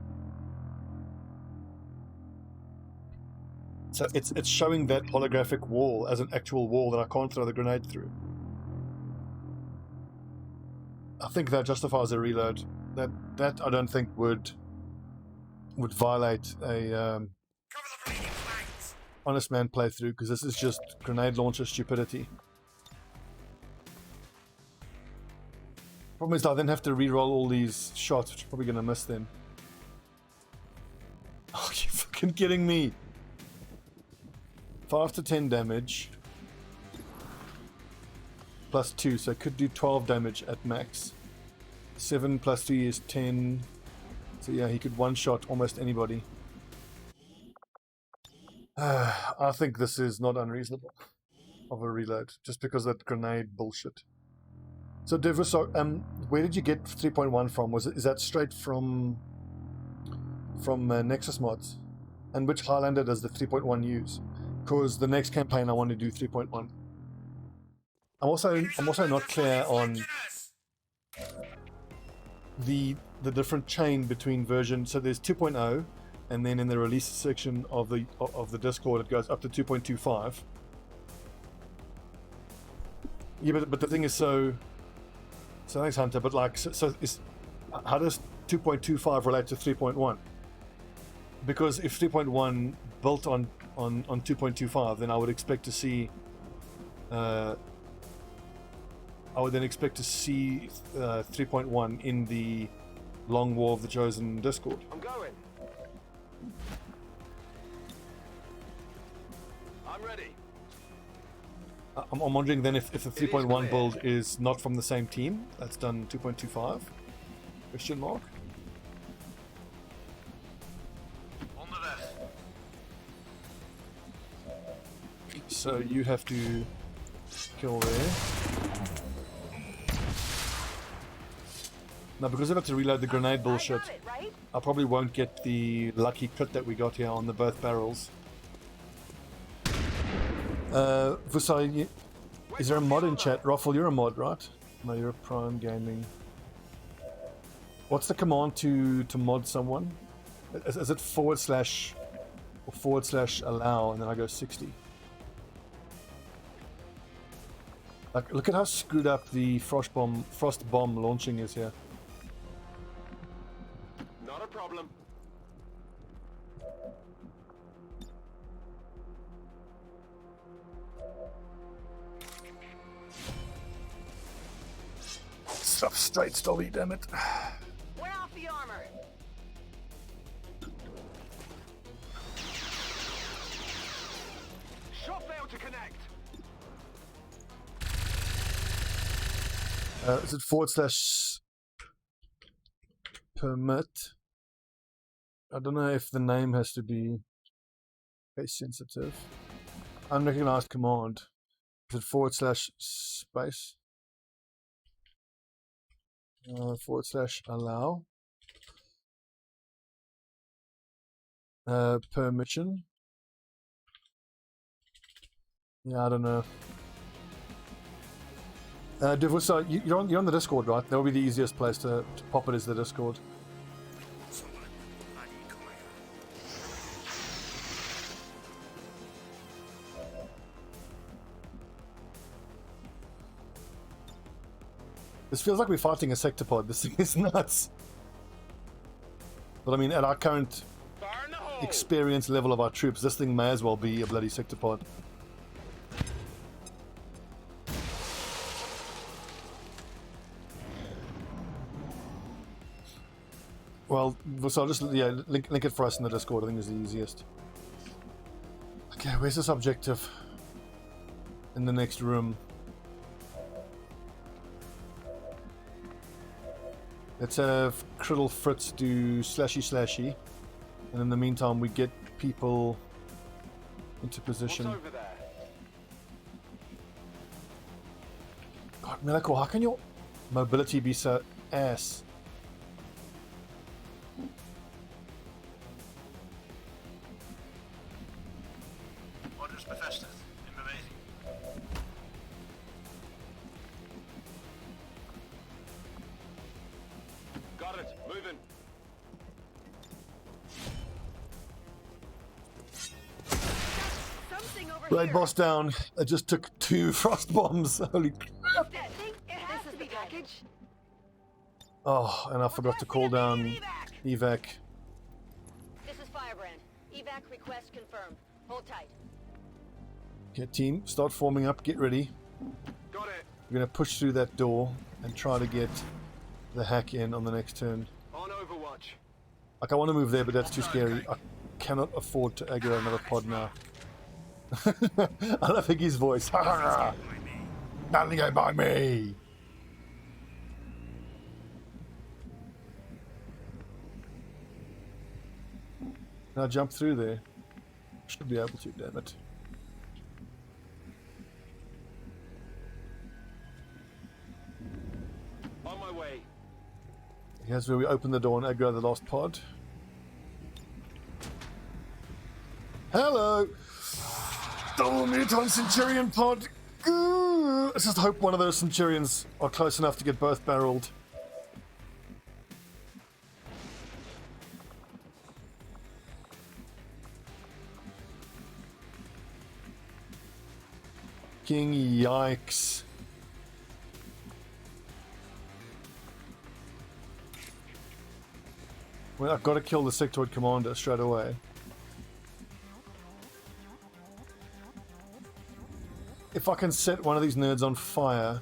So it's showing that holographic wall as an actual wall that I can't throw the grenade through. I think that justifies a reload. That I don't think would violate a Cover the bleeding flanks. honest man playthrough, because this is just grenade launcher stupidity. Problem is I then have to re-roll all these shots, which I'm probably going to miss then. Oh, you fucking kidding me? 5 to 10 damage. Plus 2, so it could do 12 damage at max. 7 plus 3 is 10. So yeah, he could one-shot almost anybody. I think this is not unreasonable of a reload, just because of that grenade bullshit. So Devus, where did you get 3.1 from? Is that straight from Nexus mods? And which Highlander does the 3.1 use? Because the next campaign I want to do 3.1. I'm also not clear on the different chain between versions. So there's 2.0, and then in the release section of the Discord it goes up to 2.25. Yeah, but the thing is, so thanks Hunter, but like how does 2.25 relate to 3.1? Because if 3.1 built on 2.25, then I would expect to see I would then expect to see 3.1 in the Long War of the Chosen Discord. I'm going. I'm ready. I'm wondering then if the 3.1 build is not from the same team, that's done 2.25? Question mark? On the left. So you have to kill there. Now, because I've got to reload the grenade bullshit, I got it, right? I probably won't get the lucky crit that we got here on the both barrels. Vusai, is there a mod in chat? Raffle, you're a mod, right? No, you're a Prime Gaming. What's the command to mod someone? Is it / or / allow, and then I go 60? Like, look at how screwed up the frost bomb launching is here. Not a problem. Stuff straight, Stobbie, damn it. Wear off the armor. Shot failed to connect. Is it / permit? I don't know if the name has to be case sensitive. Unrecognized command. Is it / space? / allow. Permission. Yeah, I don't know. Divusa, you're on the Discord, right? That would be the easiest place to pop it, is the Discord. This feels like we're fighting a sectopod. This thing is nuts. But I mean, at our current experience level of our troops, this thing may as well be a bloody sectopod. Well, so I'll just link it for us in the Discord. I think is the easiest. Okay, where's this objective? In the next room. Let's have Criddle Fritz do slashy, and in the meantime we get people into position. What's over there? God, Melako, how can your mobility be so ass? Orders befestigd. In beweging. Got it. Moving. Something over Blade here. boss down. I just took 2 frost bombs. Holy crap. That thing, it has to be package. Oh, and I forgot to call down evac. This is Firebrand. Evac request confirmed. Hold tight. Okay, team, start forming up. Get ready. Got it. We're going to push through that door and try to get the hack in on the next turn. On Overwatch. Like, I want to move there, but that's too scary. I cannot afford to aggro another pod now. I love Higgy's voice. Nothing go by me. Can I jump through there? Should be able to, damn it. On my way. Here's where we open the door and aggro the last pod. Hello! Double Muton Centurion pod! Ooh, let's just hope one of those Centurions are close enough to get both barreled. King yikes. Well, I've got to kill the sectoid commander straight away. If I can set one of these nerds on fire,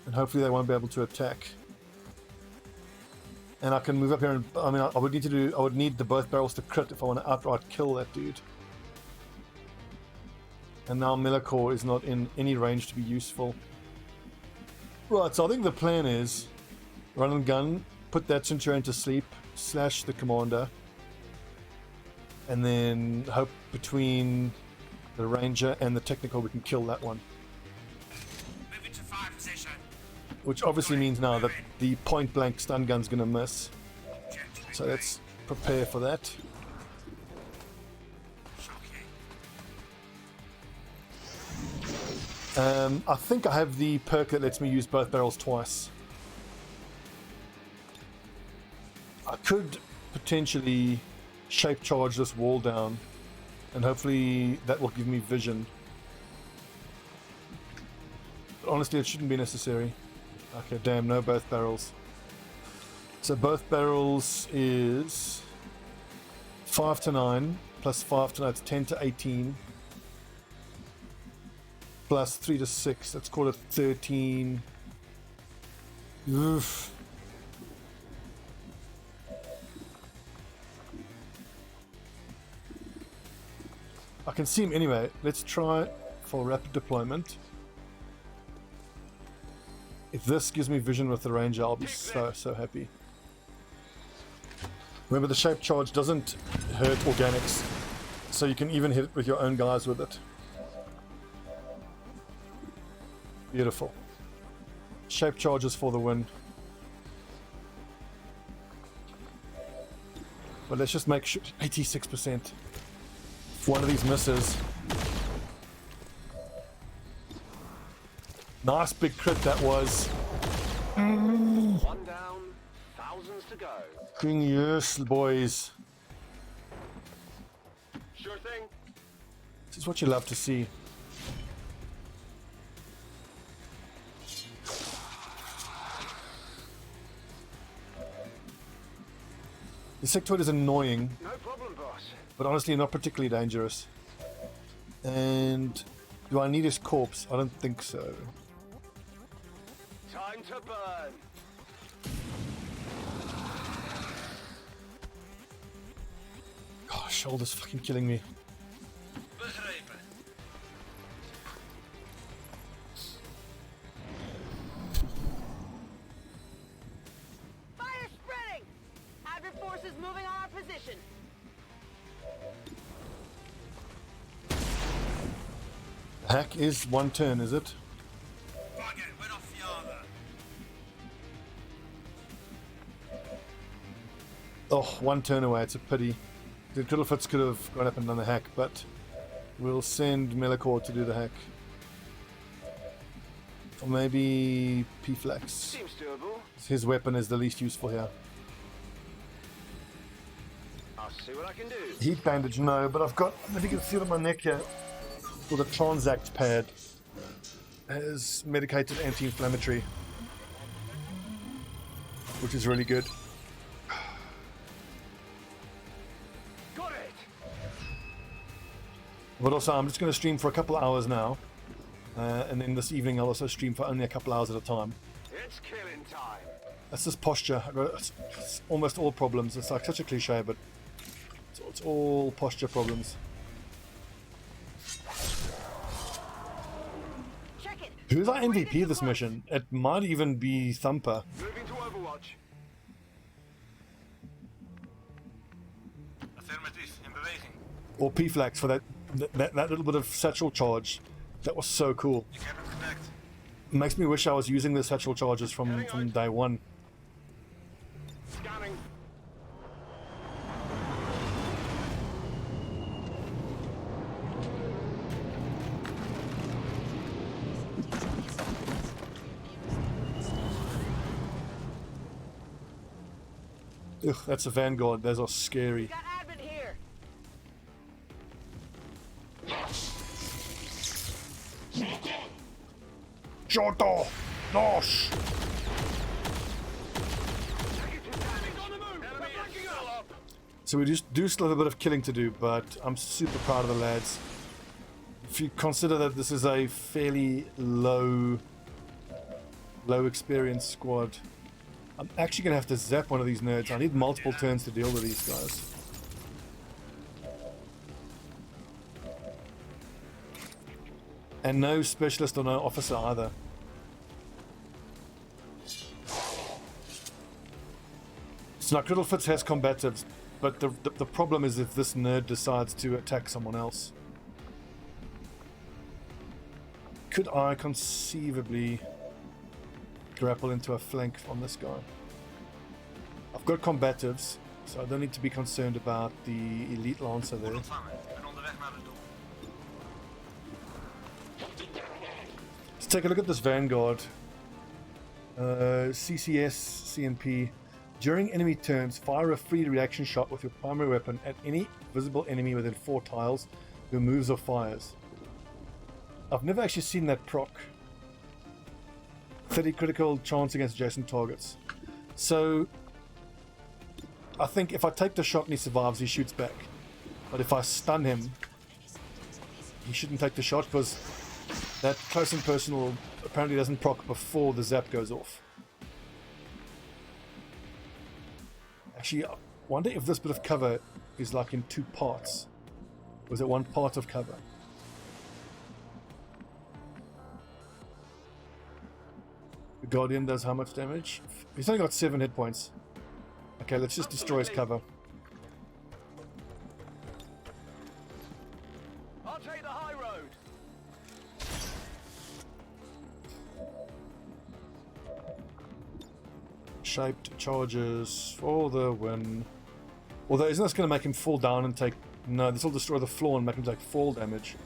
and hopefully they won't be able to attack. And I can move up here and, I mean, I would need the both barrels to crit if I want to outright kill that dude. And now Millicor is not in any range to be useful. Right, so I think the plan is run and gun, put that Centurion to sleep, slash the commander, and then hope between the ranger and the technical we can kill that one. Moving to fire position. Which obviously means now that the point blank stun gun's gonna miss. So let's prepare for that. I think I have the perk that lets me use both barrels twice. I could potentially shape charge this wall down, and hopefully that will give me vision. But honestly, it shouldn't be necessary. Okay, damn, no both barrels. So both barrels is 5 to 9, plus 5 to 9, it's 10 to 18. Plus 3 to 6, let's call it 13. Oof. I can see him anyway. Let's try for rapid deployment. If this gives me vision with the ranger, I'll be so happy. Remember, the shape charge doesn't hurt organics, so you can even hit it with your own guys with it. Beautiful. Shape charges for the win. But let's just make sure 86%. If one of these misses. Nice big crit that was. One down, thousands to go. Yes, boys. Sure thing. This is what you love to see. The sectoid is annoying, No problem, boss. but honestly not particularly dangerous. And do I need his corpse? I don't think so. Time to burn. Oh, shoulder's fucking killing me. Begrepen. Fire spreading! Advert forces moving on our position. Hack is one turn, is it? Bugger, went off the other. Oh, one turn away, it's a pity. The Criddlefoots could have gone up and done the hack, but we'll send Melicor to do the hack. Or maybe P-Flax. Seems doable. His weapon is the least useful here. I'll see what I can do. Heat bandage, no, but I've got, I don't know if you can see it on my neck here, for the Transact pad. Has medicated anti-inflammatory, which is really good. Got it. But also, I'm just going to stream for a couple of hours now, and then this evening I'll also stream for only a couple hours at a time. It's killing time. That's just posture. It's almost all problems. It's like such a cliche, but it's all posture problems. Check it. Who's our MVP this mission? It might even be Thumper. Moving to Overwatch. Affirmative, in beweging. Or P-Flax for that little bit of satchel charge. That was so cool. Ik heb het gedekt. It makes me wish I was using the satchel charges from day one. Scanning. Ugh, that's a Vanguard. Those are scary. Got admin here. Giotto! Nosh! So we just do still have a bit of killing to do, but I'm super proud of the lads. If you consider that this is a fairly low experience squad, I'm actually going to have to zap one of these nerds. I need multiple turns to deal with these guys. And no specialist or no officer either. So now Criddlefoots has combatives, but the problem is if this nerd decides to attack someone else. Could I conceivably grapple into a flank on this guy? I've got combatives, so I don't need to be concerned about the elite lancer there. Ontvangen. Ik ben onderweg naar het doel. Let's take a look at this Vanguard. CCS, CNP, During enemy turns, fire a free reaction shot with your primary weapon at any visible enemy within 4 tiles who moves or fires. I've never actually seen that proc. 30 critical chance against adjacent targets. So I think if I take the shot and he survives, he shoots back. But if I stun him, he shouldn't take the shot because that close and personal apparently doesn't proc before the zap goes off. Actually, I wonder if this bit of cover is like in 2 parts. Or is it 1 part of cover? The Guardian does how much damage? He's only got 7 hit points. Okay, let's just destroy his cover. I'll take the high road. Shaped charges for the win. Although, isn't this going to make him fall down and take... No, this will destroy the floor and make him take fall damage.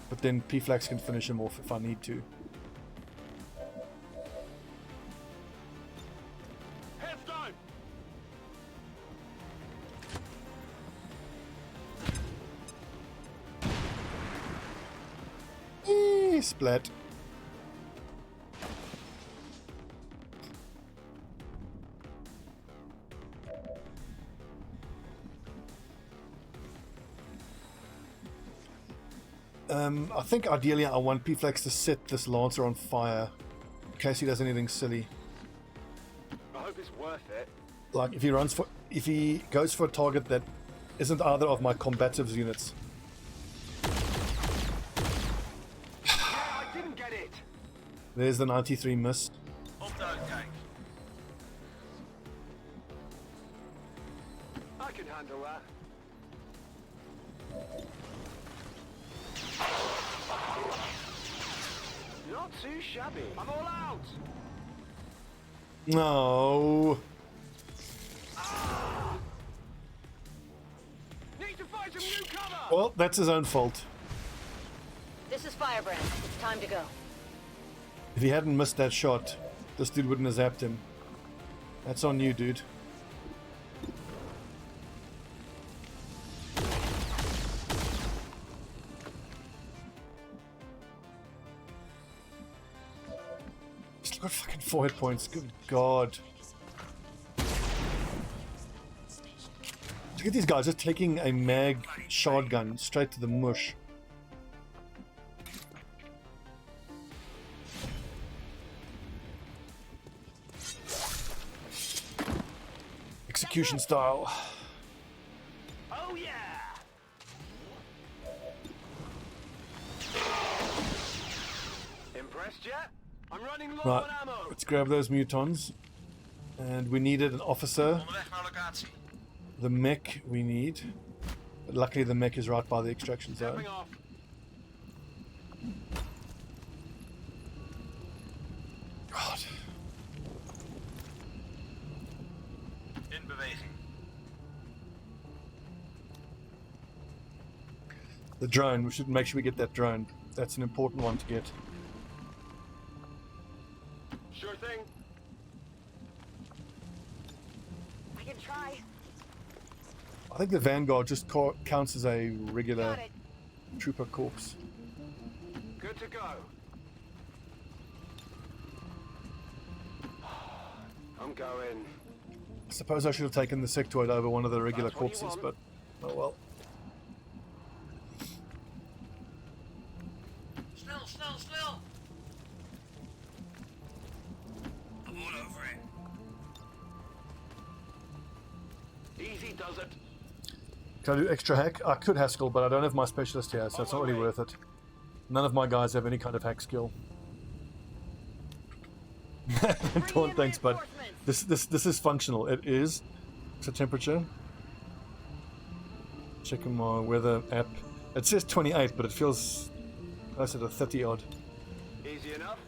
But then P-Flax can finish him off if I need to. Headstone. Splat. I think ideally I want P-Flax to set this Lancer on fire in case he does anything silly. I hope it's worth it. Like if he goes for a target that isn't either of my combatives units. Yeah, I didn't get it. There's the 93 miss. Op the gate. I can handle that. Not too shabby. I'm all out. No. Need to find some new cover. Well, that's his own fault. This is Firebrand. It's time to go. If he hadn't missed that shot, this dude wouldn't have zapped him. That's on you, dude. He's got fucking 4 hit points. Good God. Look at these guys just taking a mag shotgun straight to the mush. Execution style. Oh yeah. Impressed yet? I'm running low Right, on ammo. let's grab those mutons. And we needed an officer. Onderweg naar locatie. The mech we need. But luckily the mech is right by the extraction zone. Jumping off. God. In beweging. The drone, we should make sure we get that drone. That's an important one to get. Sure thing. I can try. I think the Vanguard just counts as a regular Got it. trooper corpse. Good to go. I'm going. I suppose I should have taken the sectoid over one of the regular That's what you corpses, want. but oh well. Snel, snel, snel! I'm all over it. Easy does it. Can I do extra hack? I could Haskell, but I don't have my specialist here, so it's not really worth it. None of my guys have any kind of hack skill. Don't thanks, bud. This is functional. It is. What's the temperature? Checking my weather app. It says 28, but it feels closer to 30 odd. Easy enough.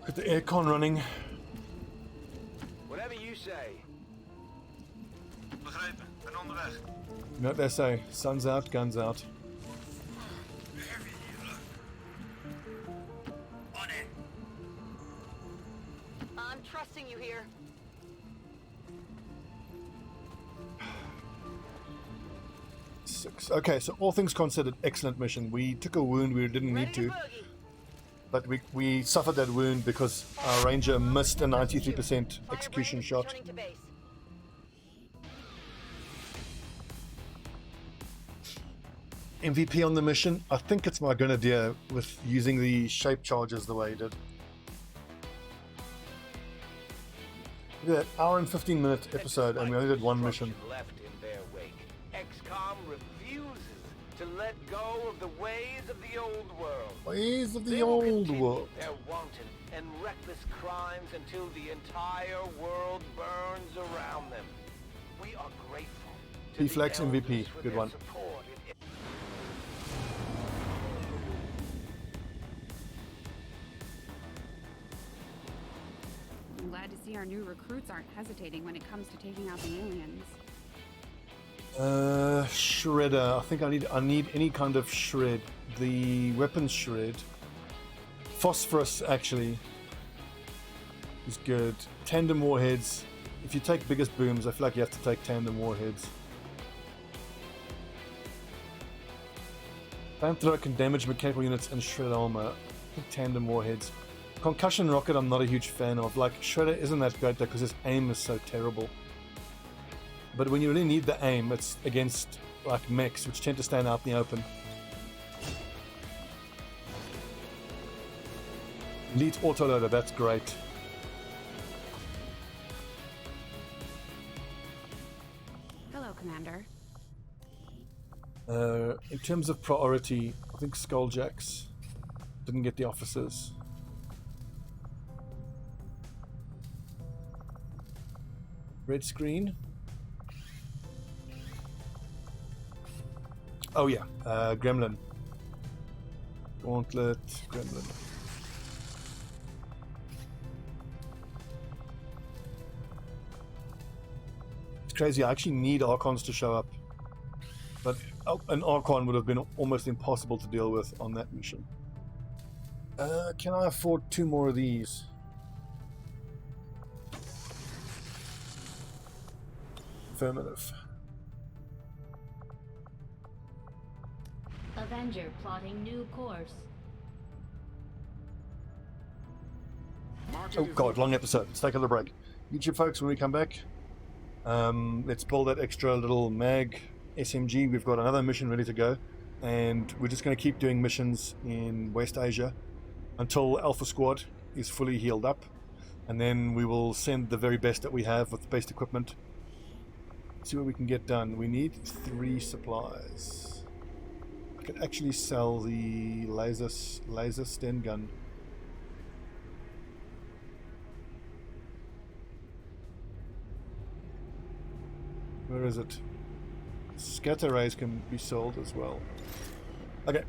Got the aircon running. Whatever you say. Begrepen, ben onderweg. You know what they say? Sun's out, guns out. Heavy hier. On it. I'm trusting you here. 6. Okay, so all things considered, excellent mission. We took a wound we didn't need to, but we suffered that wound because our ranger missed a 93% execution shot. Returning to base. MVP on the mission, I think it's my Grenadier with using the shape charges the way he did. Look at that, hour and 15-minute episode, and we only did one mission. Left in their wake. XCOM refuses to let go of the ways of the old world. Ways of the They will old continue world. their wanton and reckless crimes until the entire world burns around them. We are grateful to the Flex elders MVP, for good their one. support in I'm glad to see our new recruits aren't hesitating when it comes to taking out the aliens. Shredder. I think I need any kind of shred. The weapons shred. Phosphorus actually is good. Tandem warheads. If you take biggest booms, I feel like you have to take tandem warheads. Flamethrower can damage mechanical units and shred armor. I think tandem warheads. Concussion rocket I'm not a huge fan of. Like, Shredder isn't that great though because his aim is so terrible. But when you really need the aim, it's against like mechs, which tend to stand out in the open. Elite autoloader, that's great. Hello, Commander. In terms of priority, I think Skulljacks didn't get the officers. Red screen. Oh yeah, Gremlin. Gauntlet, Gremlin. It's crazy, I actually need Archons to show up. But an Archon would have been almost impossible to deal with on that mission. Can I afford 2 more of these? Affirmative. Avenger plotting new course. Oh god, long episode. Let's take a little break. YouTube folks, when we come back, let's pull that extra little mag SMG. We've got another mission ready to go, and we're just going to keep doing missions in West Asia until Alpha Squad is fully healed up, and then we will send the very best that we have with the best equipment. See what we can get done. We need 3 supplies. I could actually sell the laser Sten gun. Where is it? Scatter rays can be sold as well. Okay,